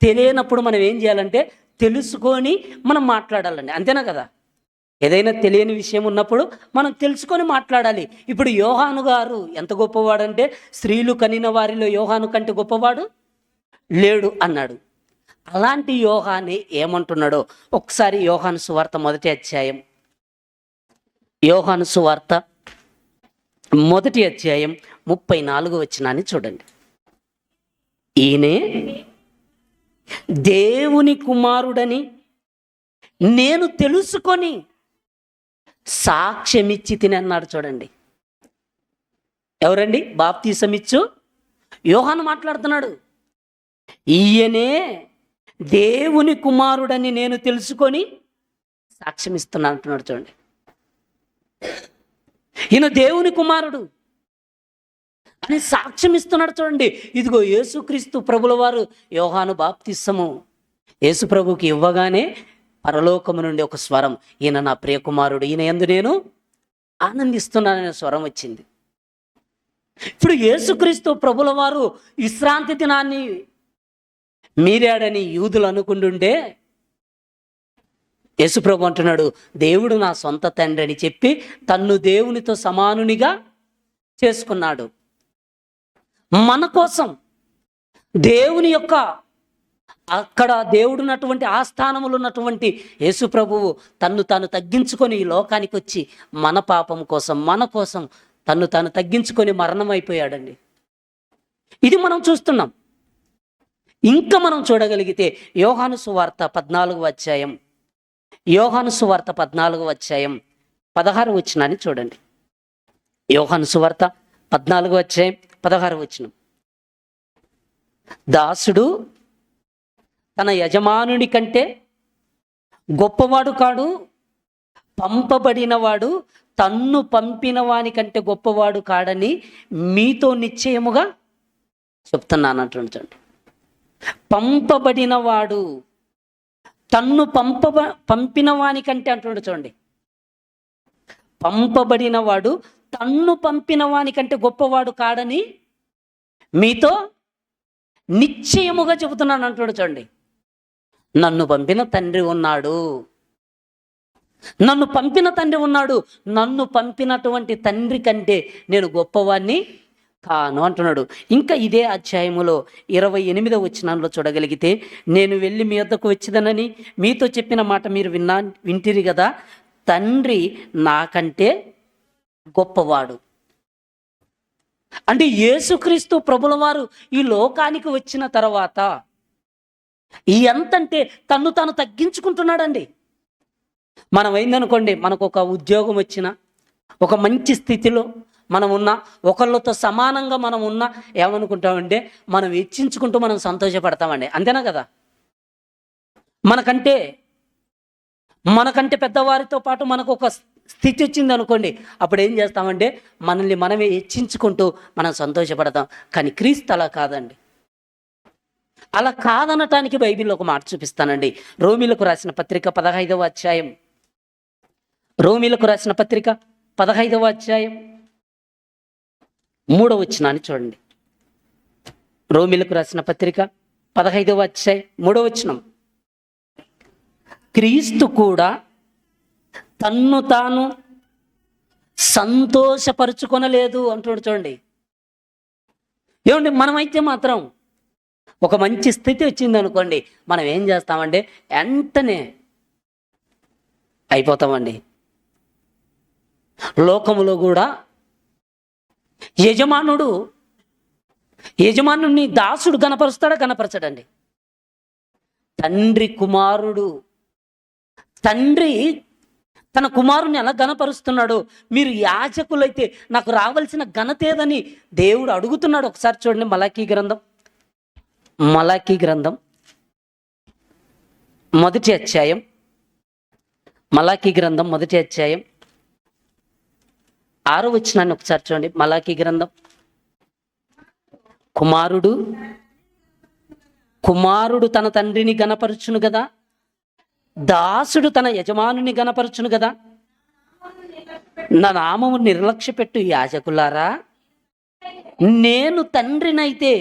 తెలియనప్పుడు మనం ఏం చేయాలంటే తెలుసుకొని మనం మాట్లాడాలండి. అంతేనా కదా? ఏదైనా తెలియని విషయం ఉన్నప్పుడు మనం తెలుసుకొని మాట్లాడాలి. ఇప్పుడు యోహాను గారు ఎంత గొప్పవాడంటే, స్త్రీలు కనిన వారిలో యోహాను కంటే గొప్పవాడు లేడు అన్నాడు. అలాంటి యోహాన్ని ఏమంటున్నాడో ఒకసారి యోహాను సువార్త మొదటి అధ్యాయం, యోహాను సువార్త మొదటి అధ్యాయం 34 వచనాన్ని చూడండి. ఈయనే దేవుని కుమారుడని నేను తెలుసుకొని సాక్ష్యమిచ్చి తిని అన్నాడు. చూడండి, ఎవరండి? బాప్తీసమిచ్చు యోహాను మాట్లాడుతున్నాడు. ఈయనే దేవుని కుమారుడని నేను తెలుసుకొని సాక్ష్యం ఇస్తున్నా అంటున్నాడు. చూడండి, ఈయన దేవుని కుమారుడు అని సాక్ష్యం ఇస్తున్నాడు. చూడండి, ఇదిగో యేసుక్రీస్తు ప్రభుల వారు యోహాను బాప్తిస్మము యేసు ప్రభుకి ఇవ్వగానే పరలోకము నుండి ఒక స్వరం, ఈయన నా ప్రియకుమారుడు, ఈయన యందు నేను ఆనందిస్తున్నాననే స్వరం వచ్చింది. ఇప్పుడు యేసుక్రీస్తు ప్రభుల వారు విశ్రాంతి దినాన్ని మీరాడని యూదులు అనుకుంటుంటే యేసుప్రభు అంటున్నాడు, దేవుడు నా సొంత తండ్రి అని చెప్పి తన్ను దేవునితో సమానునిగా చేసుకున్నాడు. మన కోసం దేవుని యొక్క అక్కడ దేవుడు ఉన్నటువంటి ఆ స్థానములు ఉన్నటువంటి యేసు ప్రభువు తన్ను తాను తగ్గించుకొని ఈ లోకానికి వచ్చి మన పాపం కోసం, మన కోసం తన్ను తాను తగ్గించుకొని మరణం అయిపోయాడండి. ఇది మనం చూస్తున్నాం. ఇంకా మనం చూడగలిగితే యోహాను సువార్త 14వ అధ్యాయం, యోహాను సువార్త 14వ అధ్యాయం 16 వచనాన్ని చూడండి. యోహాను సువార్త 14వ అధ్యాయం 16 వచనం. దాసుడు తన యజమానుని కంటే గొప్పవాడు కాడు, పంపబడినవాడు తన్ను పంపిన వాని కంటే గొప్పవాడు కాడని మీతో నిశ్చయముగా చెప్తున్నాను అంటుంచండి. పంపబడినవాడు తన్ను పంపిన వాని కంటే అంటుండే. చూడండి, పంపబడినవాడు తన్ను పంపిన వాని కంటే గొప్పవాడు కాడని మీతో నిశ్చయముగా చెబుతున్నాను అంటున్నాడు. చూడండి, నన్ను పంపిన తండ్రి ఉన్నాడు, నన్ను పంపిన తండ్రి ఉన్నాడు, నన్ను పంపినటువంటి తండ్రి కంటే నేను గొప్పవాడిని కాను అంటున్నాడు. ఇంకా ఇదే అధ్యాయములో 28వ వచనంలో చూడగలిగితే, నేను వెళ్ళి మీ వద్దకు వచ్చేదనని మీతో చెప్పిన మాట మీరు వింటిరి కదా, తండ్రి నాకంటే గొప్పవాడు. అంటే యేసుక్రీస్తు ప్రభుల వారు ఈ లోకానికి వచ్చిన తర్వాత ఎంతంటే తన్ను తాను తగ్గించుకుంటున్నాడండి. మనం అయిందనుకోండి, మనకు ఒక ఉద్యోగం వచ్చినా, ఒక మంచి స్థితిలో మనం ఉన్నా, ఒకళ్ళతో సమానంగా మనం ఉన్నా ఏమనుకుంటామంటే మనం హెచ్చించుకుంటూ మనం సంతోషపడతామండి. అంతేనా కదా? మనకంటే పెద్దవారితో పాటు మనకు ఒక స్థితి వచ్చింది అనుకోండి, అప్పుడు ఏం చేస్తామంటే మనల్ని మనమే హెచ్చించుకుంటూ మనం సంతోషపడతాం. కానీ క్రీస్తు అలా కాదండి. అలా కాదనటానికి బైబిల్లో ఒక మాట చూపిస్తానండి. రోమీలకు రాసిన పత్రిక 15వ అధ్యాయం, రోమీలకు రాసిన పత్రిక 15వ అధ్యాయం 3వ వచనాన్ని చూడండి. రోమీలకు రాసిన పత్రిక 15వ అధ్యాయం 3వ వచనం. క్రీస్తు కూడా తన్ను తాను సంతోషపరుచుకొనలేదు అంటున్నాడు. చూడండి, ఏమండి, మనమైతే మాత్రం ఒక మంచి స్థితి వచ్చింది అనుకోండి, మనం ఏం చేస్తామంటే వెంటనే అయిపోతామండి. లోకములో కూడా యజమానుని దాసుడు గణపరుస్తాడా? గణపరచడండి. తండ్రి తన కుమారుని ఎలా గణపరుస్తున్నాడు, మీరు యాజకులైతే నాకు రావాల్సిన ఘనత ఏదని దేవుడు అడుగుతున్నాడు. ఒకసారి చూడండి, మలాకీ గ్రంథం మొదటి అధ్యాయం, మలాకీ గ్రంథం మొదటి అధ్యాయం 6వ వచనాన్ని ఒకసారి చూడండి. మలాకీ గ్రంథం. కుమారుడు తన తండ్రిని గణపరచును కదా, దాసుడు తన యజమానుని గణపరచును కదా. నా నామము నిర్లక్ష్య పెట్టు యాజకులారా, నేను తండ్రినైతే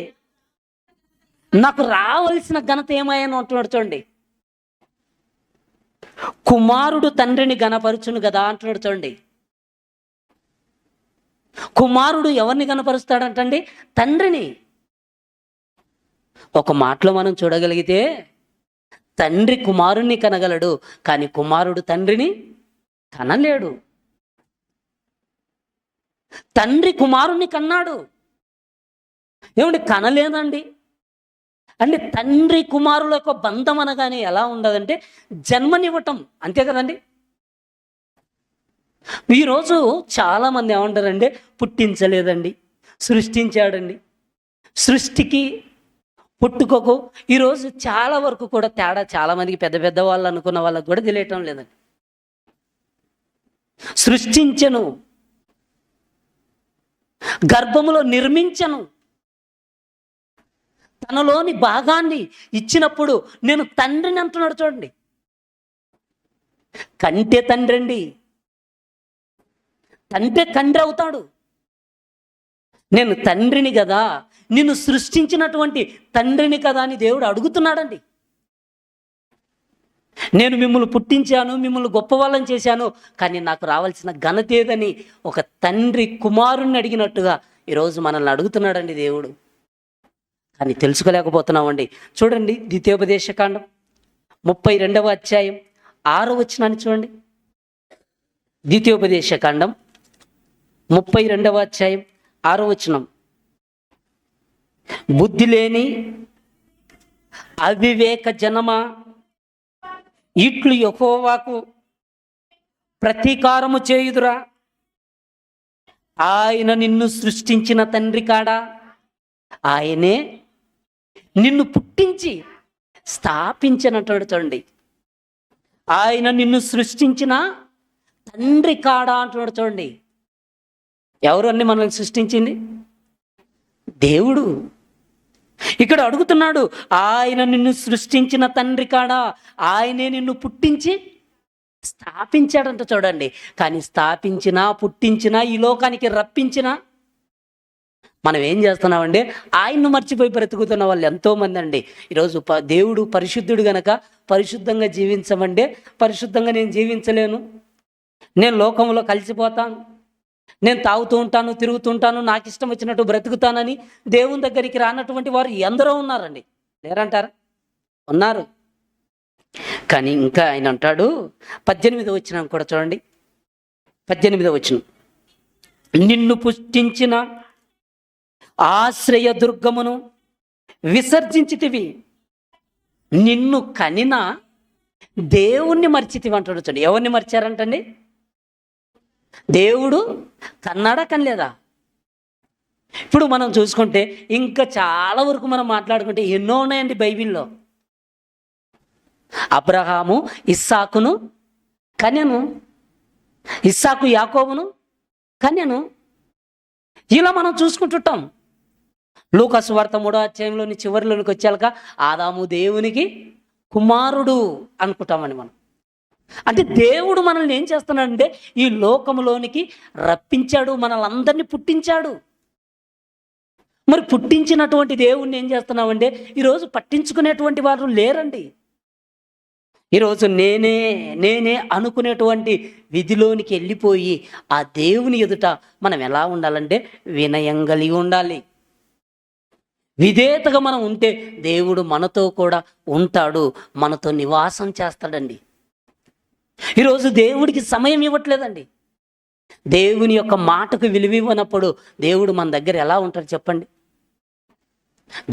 నాకు రావాల్సిన ఘనత ఏమయ్యాను అంటున్నాడు. చూడండి, కుమారుడు తండ్రిని గణపరచును కదా అంటున్నాడు. చూడండి, కుమారుడు ఎవరిని గణపరుస్తాడంటండి? తండ్రిని. ఒక మాటలో మనం చూడగలిగితే తండ్రి కుమారుణ్ణి కనగలడు, కానీ కుమారుడు తండ్రిని కనలేడు. తండ్రి కుమారుణ్ణి కన్నాడు. ఏమండి, కనలేదండి అంటే తండ్రి కుమారుల యొక్క బంధం అనగానే ఎలా ఉండదంటే జన్మనివ్వటం, అంతే కదండి. ఈరోజు చాలామంది ఏమంటారంటే పుట్టించలేదండి, సృష్టించాడండి. సృష్టికి పుట్టుకోకు ఈరోజు చాలా వరకు కూడా తేడా చాలామందికి, పెద్ద పెద్ద వాళ్ళు అనుకున్న వాళ్ళకు కూడా తెలియటం లేదండి. సృష్టించను, గర్భములో నిర్మించను, తనలోని భాగాన్ని ఇచ్చినప్పుడు నేను తండ్రిని అంటున్నాడు. చూడండి, కంటే తండ్రి అండి, తండ్రి తండ్రి అవుతాడు. నేను తండ్రిని కదా, నిన్ను సృష్టించినటువంటి తండ్రిని కదా అని దేవుడు అడుగుతున్నాడండి. నేను మిమ్మల్ని పుట్టించాను, మిమ్మల్ని గొప్ప వాళ్ళని చేశాను, కానీ నాకు రావాల్సిన ఘనత ఏదని ఒక తండ్రి కుమారుణ్ణి అడిగినట్టుగా ఈరోజు మనల్ని అడుగుతున్నాడండి దేవుడు. కానీ తెలుసుకోలేకపోతున్నామండి. చూడండి, ద్వితీయోపదేశకాండం 32వ అధ్యాయం 6వ వచనాన్ని చూడండి. ద్వితీయోపదేశకాండం 32వ అధ్యాయం 6వ వచనం. బుద్ధి లేని అవివేక జనమా, ఇట్లు యెహోవాకు ప్రతీకారము చేయుదురా. ఆయన నిన్ను సృష్టించిన తండ్రి కాడా, ఆయనే నిన్ను పుట్టించి స్థాపించినట్టు. చూడండి, ఆయన నిన్ను సృష్టించిన తండ్రి కాడా అంటున్నాడు. చూడండి, ఎవరు అన్ని మనల్ని సృష్టించింది? దేవుడు. ఇక్కడ అడుగుతున్నాడు, ఆయన నిన్ను సృష్టించిన తండ్రి కాడా, ఆయనే నిన్ను పుట్టించి స్థాపించాడంట. చూడండి, కానీ స్థాపించినా పుట్టించినా ఈ లోకానికి రప్పించినా మనం ఏం చేస్తున్నామండి? ఆయన్ను మర్చిపోయి బ్రతుకుతున్న వాళ్ళు ఎంతోమంది అండి. ఈరోజు దేవుడు పరిశుద్ధుడు గనక పరిశుద్ధంగా జీవించమంటే, పరిశుద్ధంగా నేను జీవించలేను, నేను లోకంలో కలిసిపోతాను, నేను తాగుతూ ఉంటాను, తిరుగుతుంటాను, నాకు ఇష్టం వచ్చినట్టు బ్రతుకుతానని దేవుని దగ్గరికి రానటువంటి వారు ఎందరో ఉన్నారండి. లేరంటారా? ఉన్నారు. కానీ ఇంకా ఆయన అంటాడు, 18వ వచనం కూడా చూడండి. 18వ వచనం. నిన్ను పుష్టించిన ఆశ్రయ దుర్గమును విసర్జించితివి, నిన్ను కనిన దేవుణ్ణి మర్చితివి అంటాడు. చూడండి, ఎవరిని మర్చారంటండి? దేవుడు కన్నాడా, కనలేదా? ఇప్పుడు మనం చూసుకుంటే ఇంకా చాలా వరకు మనం మాట్లాడుకుంటే ఎన్నో ఉన్నాయండి బైబిల్లో. అబ్రహాము ఇస్సాకును కన్యను, ఇస్సాకు యాకోబును కన్యను, ఇలా మనం చూసుకుంటుంటాం. లూకా సువార్త 3వ అధ్యాయంలోని చివరిలోనికి వచ్చాక ఆదాము దేవునికి కుమారుడు అనుకుంటామని మనం. అంటే దేవుడు మనల్ని ఏం చేస్తున్నాడంటే ఈ లోకంలోనికి రప్పించాడు, మనల్ని అందరినీ పుట్టించాడు. మరి పుట్టించినటువంటి దేవుణ్ణి ఏం చేస్తున్నామంటే ఈరోజు పట్టించుకునేటువంటి వారు లేరండి. ఈరోజు నేనే అనుకునేటువంటి విధిలోనికి వెళ్ళిపోయి ఆ దేవుని ఎదుట మనం ఎలా ఉండాలంటే వినయం కలిగి ఉండాలి. విధేయతగా మనం ఉంటే దేవుడు మనతో కూడా ఉంటాడు, మనతో నివాసం చేస్తాడండి. ఈరోజు దేవుడికి సమయం ఇవ్వట్లేదండి. దేవుని యొక్క మాటకు విలువ ఇవ్వనప్పుడు దేవుడు మన దగ్గర ఎలా ఉంటాడు చెప్పండి?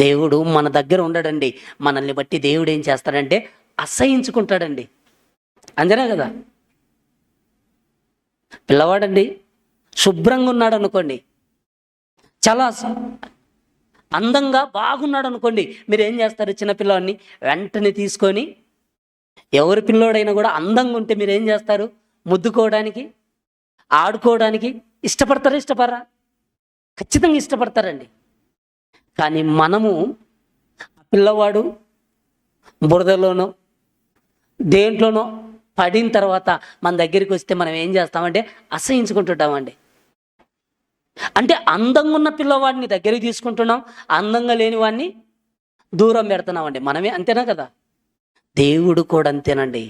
దేవుడు మన దగ్గర ఉండడండి. మనల్ని బట్టి దేవుడు ఏం చేస్తాడంటే అసహించుకుంటాడండి. అంతేనా కదా? పిల్లవాడండి శుభ్రంగా ఉన్నాడు అనుకోండి, చాలా అందంగా బాగున్నాడు అనుకోండి, మీరు ఏం చేస్తారు? చిన్నపిల్లవాడిని వెంటనే తీసుకొని, ఎవరి పిల్లోడైనా కూడా అందంగా ఉంటే మీరు ఏం చేస్తారు? ముద్దుకోవడానికి, ఆడుకోవడానికి ఇష్టపడతారా? ఇష్టపడరా? ఖచ్చితంగా ఇష్టపడతారండి. కానీ మనము పిల్లవాడు బురదలోనో దేంట్లోనో పడిన తర్వాత మన దగ్గరికి వస్తే మనం ఏం చేస్తామంటే అసహించుకుంటుంటామండి. అంటే అందంగా ఉన్న పిల్లవాడిని దగ్గరికి తీసుకుంటున్నాం, అందంగా లేని వాడిని దూరం పెడుతున్నామండి. మనమే అంతేనా కదా? దేవుడు కూడా అంతేనండి.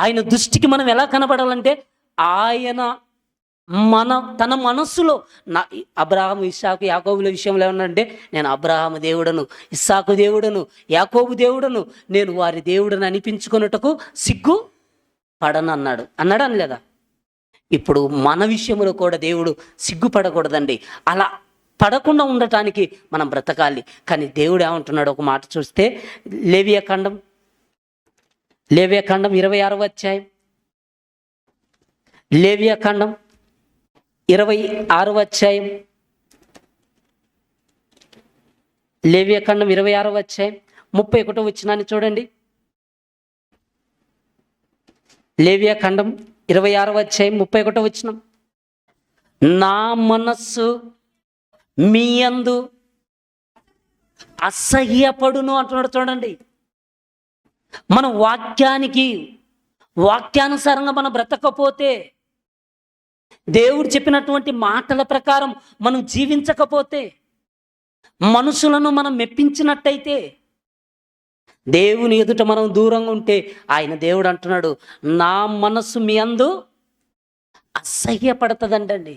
ఆయన దృష్టికి మనం ఎలా కనబడాలంటే ఆయన తన మనస్సులో అబ్రహాము ఇస్సాకు యాకోబుల విషయంలో ఏమన్నాడంటే, నేను అబ్రహాము దేవుడను, ఇస్సాకు దేవుడను, యాకోబు దేవుడను, నేను వారి దేవుడను అనిపించుకున్నటకు సిగ్గు పడనన్నాడు. అన్నాడా అనలేదా? ఇప్పుడు మన విషయంలో కూడా దేవుడు సిగ్గుపడకూడదండి. అలా పడకుండా ఉండటానికి మనం బ్రతకాలి. కానీ దేవుడు ఏమంటున్నాడు ఒక మాట చూస్తే, లేవియాకాండం 26వ అధ్యాయం, లేవియాకాండం 26వ అధ్యాయం, లేవియాకాండం 26వ అధ్యాయం 31వ వచనాన్ని చూడండి. లేవియాకాండం 26వ అధ్యాయం 31వ వచనం, నా మనస్సు మీ యందు అసహ్యపడును అంటున్నాడు. చూడండి, మన వాక్యానుసారంగా మనం బ్రతకపోతే, దేవుడు చెప్పినటువంటి మాటల ప్రకారం మనం జీవించకపోతే, మనుషులను మనం మెప్పించినట్టయితే, దేవుని ఎదుట మనం దూరంగా ఉంటే, ఆయన దేవుడు అంటున్నాడు, నా మనస్సు మీ యందు అసహ్యపడుతుందంటండి.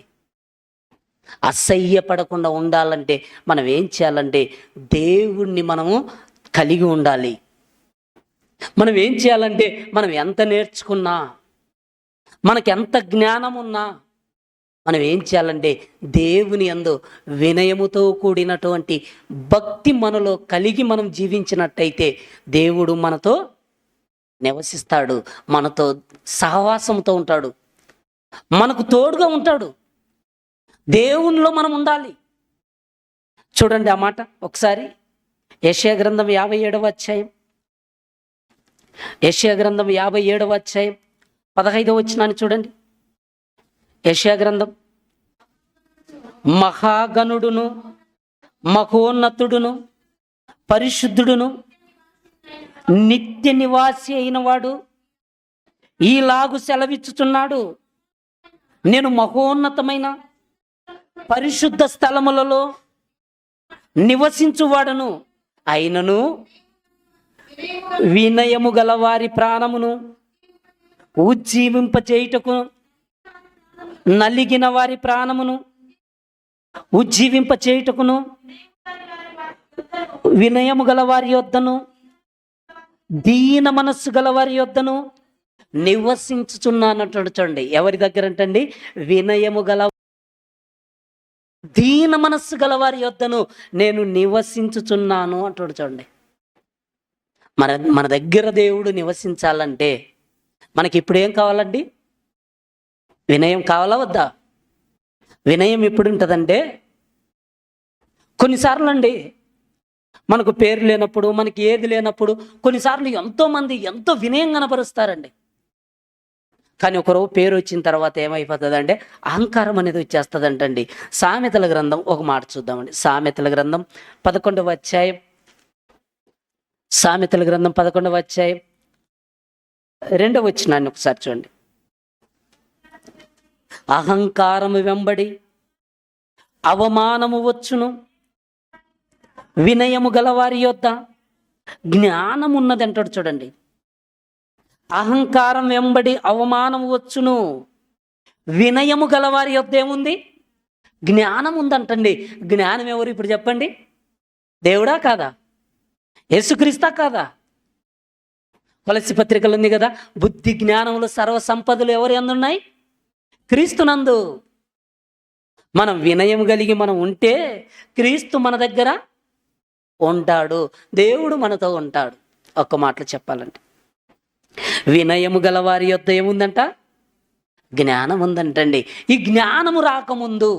అసహ్యపడకుండా ఉండాలంటే మనం ఏం చేయాలంటే, దేవుణ్ణి మనము కలిగి ఉండాలి. మనం ఏం చేయాలంటే, మనం ఎంత నేర్చుకున్నా, మనకెంత జ్ఞానం ఉన్నా, మనం ఏం చేయాలంటే దేవుని యందు వినయముతో కూడినటువంటి భక్తి మనలో కలిగి మనం జీవించినట్టయితే దేవుడు మనతో నివసిస్తాడు, మనతో సహవాసంతో ఉంటాడు, మనకు తోడుగా ఉంటాడు. దేవునిలో మనం ఉండాలి. చూడండి ఆ మాట ఒకసారి. యెషయా గ్రంథం 57వ అధ్యాయం, యెషయా గ్రంథం 57వ అధ్యాయం 15వ వచనాన్ని చూడండి. యెషయా గ్రంథం, మహాగణుడును మహోన్నతుడును పరిశుద్ధుడును నిత్య నివాసి అయిన వాడు ఈలాగు సెలవిచ్చుచున్నాడు, నేను మహోన్నతమైన పరిశుద్ధ స్థలములలో నివసించువాడను, అయినను వినయము గల వారి ప్రాణమును ఉజ్జీవింపచేయుటకు, నలిగిన వారి ప్రాణమును ఉజ్జీవింపచేయుటకును, వినయము గల వారి యొద్దను దీన మనస్సు గల వారి యొద్దను నివసించుచున్నానంటాడు. చూడండి, ఎవరి దగ్గర అంటండి? వినయము గల దీన మనస్సు గల వారి యొద్దను నేను నివసించుచున్నాను అంటాడు. చూడండి, మన దగ్గర దేవుడు నివసించాలంటే మనకి ఇప్పుడు ఏం కావాలండి? వినయం కావాలా వద్దా? వినయం ఎప్పుడు ఉంటుందంటే, కొన్నిసార్లు అండి మనకు పేరు లేనప్పుడు, మనకి ఏది లేనప్పుడు, కొన్నిసార్లు ఎంతోమంది ఎంతో వినయం కనపరుస్తారండి. కానీ ఒకరోజు పేరు వచ్చిన తర్వాత ఏమైపోతుందంటే అహంకారం అనేది వచ్చేస్తుందంటండి. సామెతల గ్రంథం ఒక మాట చూద్దామండి. సామెతల గ్రంథం 11వ అధ్యాయం, సామెతల గ్రంథం 11వ అధ్యాయం 2వ వచనాన్ని ఒకసారి చూడండి. అహంకారము వెంబడి అవమానము వచ్చును, వినయము గలవారి యొద్ద జ్ఞానం ఉన్నది అంటాడు. చూడండి, అహంకారం వెంబడి అవమానం వచ్చును, వినయము గలవారి యొద్ద ఏముంది? జ్ఞానం ఉందంటండి. జ్ఞానం ఎవరు ఇప్పుడు చెప్పండి? దేవుడా కాదా? యేసుక్రీస్తా కాదా? కొలస్సీ పత్రికలు ఉంది కదా, బుద్ధి జ్ఞానములు సర్వ సంపదలు ఎవరి యందు ఉన్నాయి? క్రీస్తునందు. మనం వినయం కలిగి మనం ఉంటే క్రీస్తు మన దగ్గర ఉంటాడు, దేవుడు మనతో ఉంటాడు. ఒక్క మాటలో చెప్పాలంటే, వినయము గల వారి యొద్ద ఏముందంట? జ్ఞానం ఉందంటండి. ఈ జ్ఞానము రాకముందు,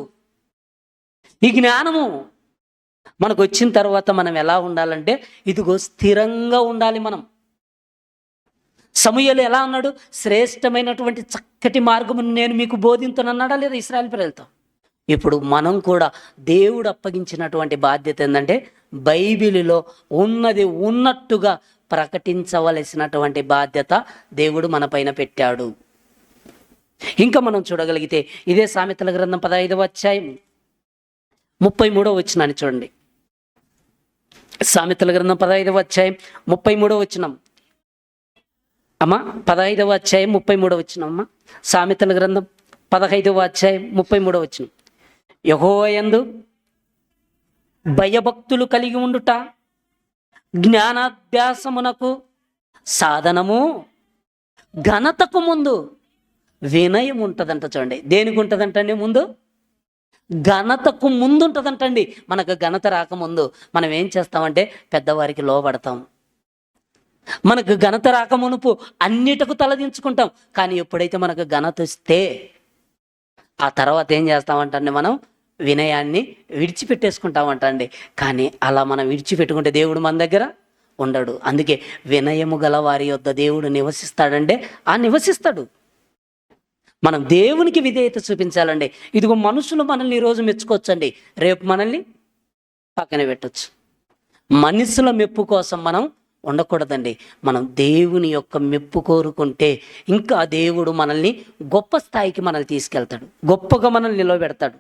ఈ జ్ఞానము మనకు వచ్చిన తర్వాత మనం ఎలా ఉండాలంటే, ఇదిగో స్థిరంగా ఉండాలి. మనం సమూయేలు ఎలా అన్నాడు? శ్రేష్టమైనటువంటి చక్కటి మార్గమును నేను మీకు బోధింతునన్నాడా లేదా ఇశ్రాయేలు ప్రజలతో? ఇప్పుడు మనం కూడా దేవుడు అప్పగించినటువంటి బాధ్యత ఏంటంటే, బైబిలులో ఉన్నది ఉన్నట్టుగా ప్రకటించవలసినటువంటి బాధ్యత దేవుడు మన పైన పెట్టాడు. ఇంకా మనం చూడగలిగితే ఇదే సామెతల గ్రంథం 15వ అధ్యాయం 33వ వచనాన్ని చూడండి. సామెతల గ్రంథం 15వ అధ్యాయం 33వ వచనం అమ్మా, 15వ అధ్యాయం 33వ వచనం అమ్మా. సామెతల గ్రంథం 15వ అధ్యాయం 33వ వచనం. యెహోవా యందు భయభక్తులు కలిగి ఉండుట జ్ఞానాభ్యాసమునకు సాధనము, ఘనతకు ముందు వినయం ఉంటుందంట. చూడండి, దేనికి ఉంటుందంటండి? ముందు ఘనతకు ముందు ఉంటుందంటండి. మనకు ఘనత రాకముందు మనం ఏం చేస్తామంటే పెద్దవారికి లోబడతాం. మనకు ఘనత రాకమునుపు అన్నిటకు తలదించుకుంటాం. కానీ ఎప్పుడైతే మనకు ఘనత వస్తే ఆ తర్వాత ఏం చేస్తామంటండి? మనం వినయాన్ని విడిచిపెట్టేసుకుంటామంటండి. కానీ అలా మనం విడిచిపెట్టుకుంటే దేవుడు మన దగ్గర ఉండడు. అందుకే వినయము గల వారి యొద్ద దేవుడు నివసిస్తాడంటే నివసిస్తాడు. మనం దేవునికి విధేయత చూపించాలండి. ఇదిగో మనుషులు మనల్ని ఈరోజు మెచ్చుకోవచ్చండి, రేపు మనల్ని పక్కన పెట్టచ్చు. మనుషుల మెప్పు కోసం మనం ఉండకూడదండి. మనం దేవుని యొక్క మెప్పు కోరుకుంటే ఇంకా దేవుడు మనల్ని గొప్ప స్థాయికి మనల్ని తీసుకెళ్తాడు, గొప్పగా మనల్ని నిలబెడతాడు.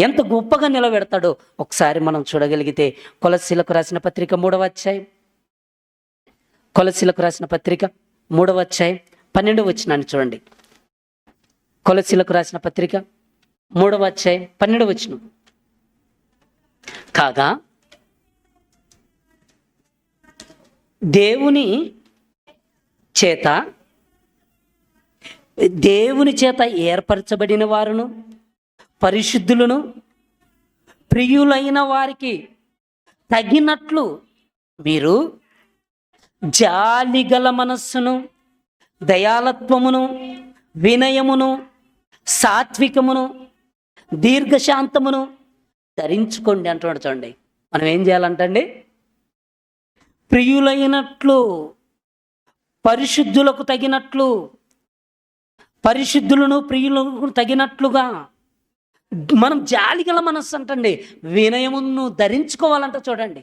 ఎంత గొప్పగా నిలబెడతాడో ఒకసారి మనం చూడగలిగితే కొలస్సీలకు రాసిన పత్రిక 3వ అధ్యాయం, కొలస్సీలకు రాసిన పత్రిక 3వ అధ్యాయం 12వ వచనాన్ని చూడండి. కొలస్సీలకు రాసిన పత్రిక 3వ అధ్యాయం 12వ వచనం. కాగా దేవుని చేత ఏర్పరచబడిన వారును పరిశుద్ధులను ప్రియులైన వారికి తగినట్లు మీరు జాలిగల మనస్సును, దయాలత్వమును, వినయమును, సాత్వికమును, దీర్ఘశాంతమును ధరించుకోండి అంటున్నాడు. చూడండి, మనం ఏం చేయాలంటండి? ప్రియులైనట్లు, పరిశుద్ధులకు తగినట్లు, పరిశుద్ధులను ప్రియులకు తగినట్లుగా మనం జాలిగల మనస్సు అంటండి. వినయమును ధరించుకోవాలంట. చూడండి,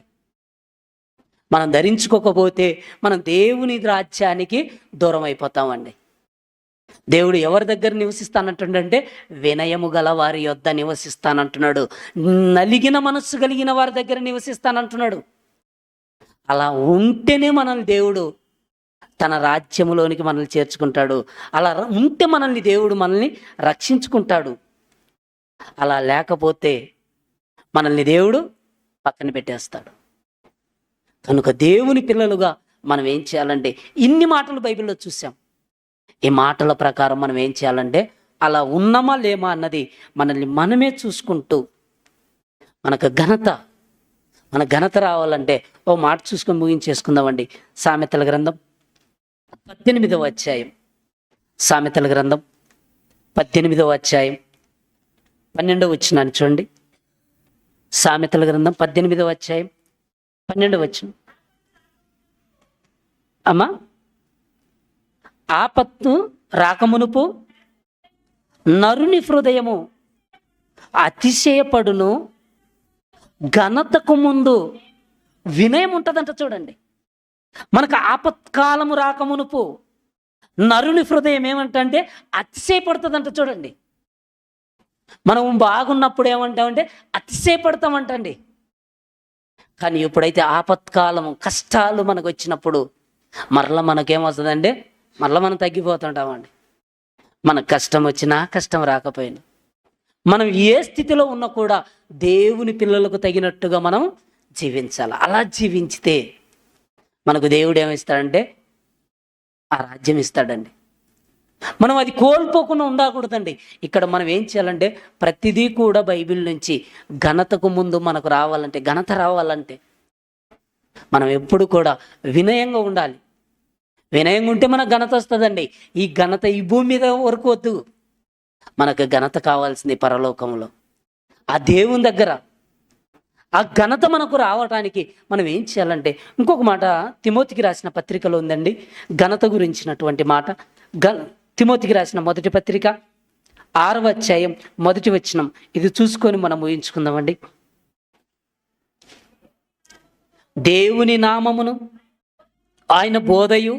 మనం ధరించుకోకపోతే మనం దేవుని రాజ్యానికి దూరం అయిపోతామండి. దేవుడు ఎవరి దగ్గర నివసిస్తానంటుండంటే వినయము గల వారి యొద్ద నివసిస్తానంటున్నాడు. నలిగిన మనస్సు కలిగిన వారి దగ్గర నివసిస్తానంటున్నాడు. అలా ఉంటేనే మనల్ని దేవుడు తన రాజ్యములోనికి మనల్ని చేర్చుకుంటాడు. అలా ఉంటే మనల్ని దేవుడు మనల్ని రక్షించుకుంటాడు. అలా లేకపోతే మనల్ని దేవుడు పక్కన పెట్టేస్తాడు. కనుక దేవుని పిల్లలుగా మనం ఏం చేయాలంటే, ఇన్ని మాటలు బైబిల్లో చూసాం. ఈ మాటల ప్రకారం మనం ఏం చేయాలంటే అలా ఉన్నామా లేమా అన్నది మనల్ని మనమే చూసుకుంటూ మన ఘనత రావాలంటే ఓ మాట చూసుకొని ముగించేసుకుందామండి. సామెతల గ్రంథం 18వ అధ్యాయం, సామెతల గ్రంథం 18వ అధ్యాయం 12వ వచనాన్ని చూడండి. సామెతల గ్రంథం 18వ అధ్యాయం 12వ వచనం. అమ్మా, ఆపత్తు రాకమునుపు నరుని హృదయము అతిశయపడును, ఘనతకు ముందు వినయం ఉంటుందంట. చూడండి, మనకు ఆపత్కాలము రాకమునుపు నరుని హృదయం ఏమంటే అతిశయపడుతుందంట. చూడండి, మనం బాగున్నప్పుడు ఏమంటామంటే అతిశయపడతామంటండి. కానీ ఎప్పుడైతే ఆపత్కాలము, కష్టాలు మనకు వచ్చినప్పుడు మరలా మనకేమొస్తుందంటే మరలా మనం తగ్గిపోతుంటామండి. మనకు కష్టం వచ్చినా కష్టం రాకపోయినా మనం ఏ స్థితిలో ఉన్నా కూడా దేవుని పిల్లలకు తగినట్టుగా మనం జీవించాలి. అలా జీవించితే మనకు దేవుడు ఏమిస్తాడంటే ఆ రాజ్యం ఇస్తాడండి. మనం అది కోల్పోకుండా ఉండకూడదండి. ఇక్కడ మనం ఏం చేయాలంటే ప్రతిదీ కూడా బైబిల్ నుంచి ఘనతకు ముందు మనకు రావాలంటే, ఘనత రావాలంటే మనం ఎప్పుడు కూడా వినయంగా ఉండాలి. వినయంగా ఉంటే మనకు ఘనత వస్తుందండి. ఈ ఘనత ఈ భూమి మీద వరకు వద్దు, మనకు ఘనత కావాల్సింది పరలోకంలో, ఆ దేవుని దగ్గర. ఆ ఘనత మనకు రావటానికి మనం ఏం చేయాలంటే, ఇంకొక మాట తిమోతికి రాసిన పత్రికలో ఉందండి ఘనత గురించినటువంటి మాట. తిమోతికి రాసిన మొదటి పత్రిక 6వ అధ్యాయం 1వ వచనం. ఇది చూసుకొని మనం ఊహించుకుందామండి. దేవుని నామమును ఆయన బోధయు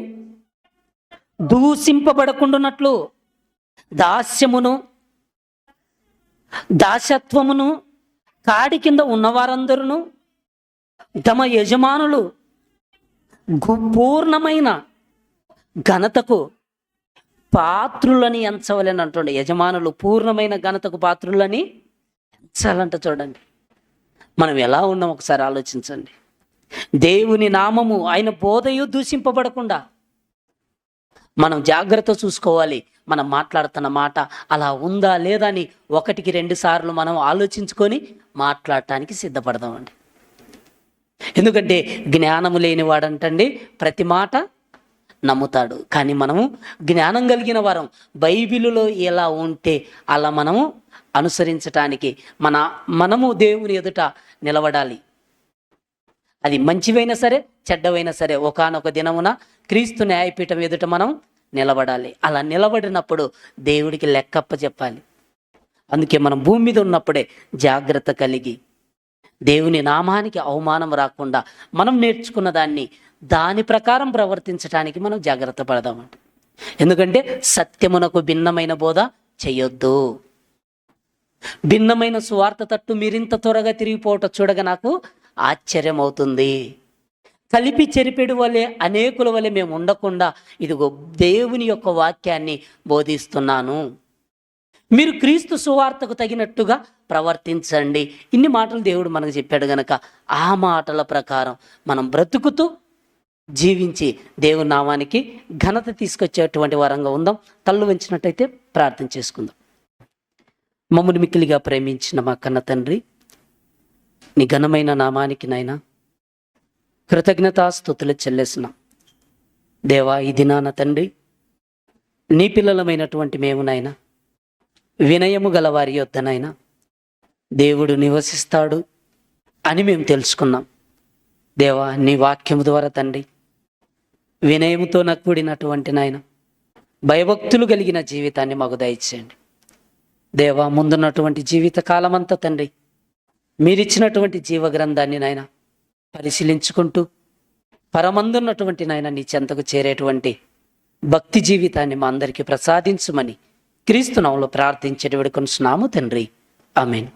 దూషింపబడకుండానట్లు దాస్యమును దాసత్వమును కాడి కింద ఉన్నవారందరూ తమ యజమానులు పూర్ణమైన ఘనతకు పాత్రులని ఎంచవలని అంటుండే. యజమానులు పూర్ణమైన ఘనతకు పాత్రులని ఎంచాలంట. చూడండి మనం ఎలా ఉన్నాం ఒకసారి ఆలోచించండి. దేవుని నామము, ఆయన బోధయు దూషింపబడకుండా మనం జాగ్రత్త చూసుకోవాలి. మనం మాట్లాడుతున్న మాట అలా ఉందా లేదా అని 1-2 సార్లు మనం ఆలోచించుకొని మాట్లాడటానికి సిద్ధపడదామండి. ఎందుకంటే జ్ఞానము లేనివాడంటండి ప్రతి మాట నమ్ముతాడు. కానీ మనము జ్ఞానం కలిగిన వారం, బైబిలులో ఎలా ఉంటే అలా మనము అనుసరించటానికి మనము దేవుని ఎదుట నిలబడాలి. అది మంచివైనా సరే చెడ్డవైనా సరే ఒకానొక దినమున క్రీస్తు న్యాయపీఠం ఎదుట మనం నిలబడాలి. అలా నిలబడినప్పుడు దేవుడికి లెక్కప్ప చెప్పాలి. అందుకే మనం భూమి మీద ఉన్నప్పుడే జాగ్రత్త కలిగి దేవుని నామానికి అవమానం రాకుండా మనం నేర్చుకున్న దాని ప్రకారం ప్రవర్తించడానికి మనం జాగ్రత్త పడదామంట. ఎందుకంటే సత్యమునకు భిన్నమైన బోధ చేయొద్దు. భిన్నమైన సువార్త తట్టు మీరింత త్వరగా తిరిగిపోవటం చూడగా నాకు ఆశ్చర్యం అవుతుంది. కలిపి చెరిపెడు వలె అనేకుల వలె మేము ఉండకుండా ఇదిగో దేవుని యొక్క వాక్యాన్ని బోధిస్తున్నాను, మీరు క్రీస్తు సువార్తకు తగినట్టుగా ప్రవర్తించండి. ఇన్ని మాటలు దేవుడు మనకు చెప్పాడు గనక ఆ మాటల ప్రకారం మనం బ్రతుకుతూ జీవించి దేవుని నామానికి ఘనత తీసుకొచ్చేటువంటి వరంగా ఉందాం. తల్లు వంచినట్టయితే ప్రార్థన చేసుకుందాం. మమ్మల్ని మిక్కిలిగా ప్రేమించిన మా కన్న తండ్రి, నీ ఘనమైన నామానికి నాయనా కృతజ్ఞతాస్తుతులు చెల్లేస్తున్నాం. దేవా, ఈ దినాన తండ్రి నీ పిల్లలమైనటువంటి మేము నాయనా వినయము గల వారి యొద్దనైనా దేవుడు నివసిస్తాడు అని మేము తెలుసుకున్నాం. దేవా, నీ వాక్యము ద్వారా తండ్రి వినయముతో నాకు కూడినటువంటి నాయన భయభక్తులు కలిగిన జీవితాన్ని మాకు దయచేయండి. దేవా, ముందున్నటువంటి జీవిత కాలమంతా తండ్రి మీరిచ్చినటువంటి జీవగ్రంథాన్ని నాయన పరిశీలించుకుంటూ పరమందున్నటువంటి నాయన నీ చెంతకు చేరేటువంటి భక్తి జీవితాన్ని మా అందరికీ ప్రసాదించుమని క్రీస్తు నామములో ప్రార్థించేటి వేడుకొనుచున్నాము తండ్రి. ఆమేన్.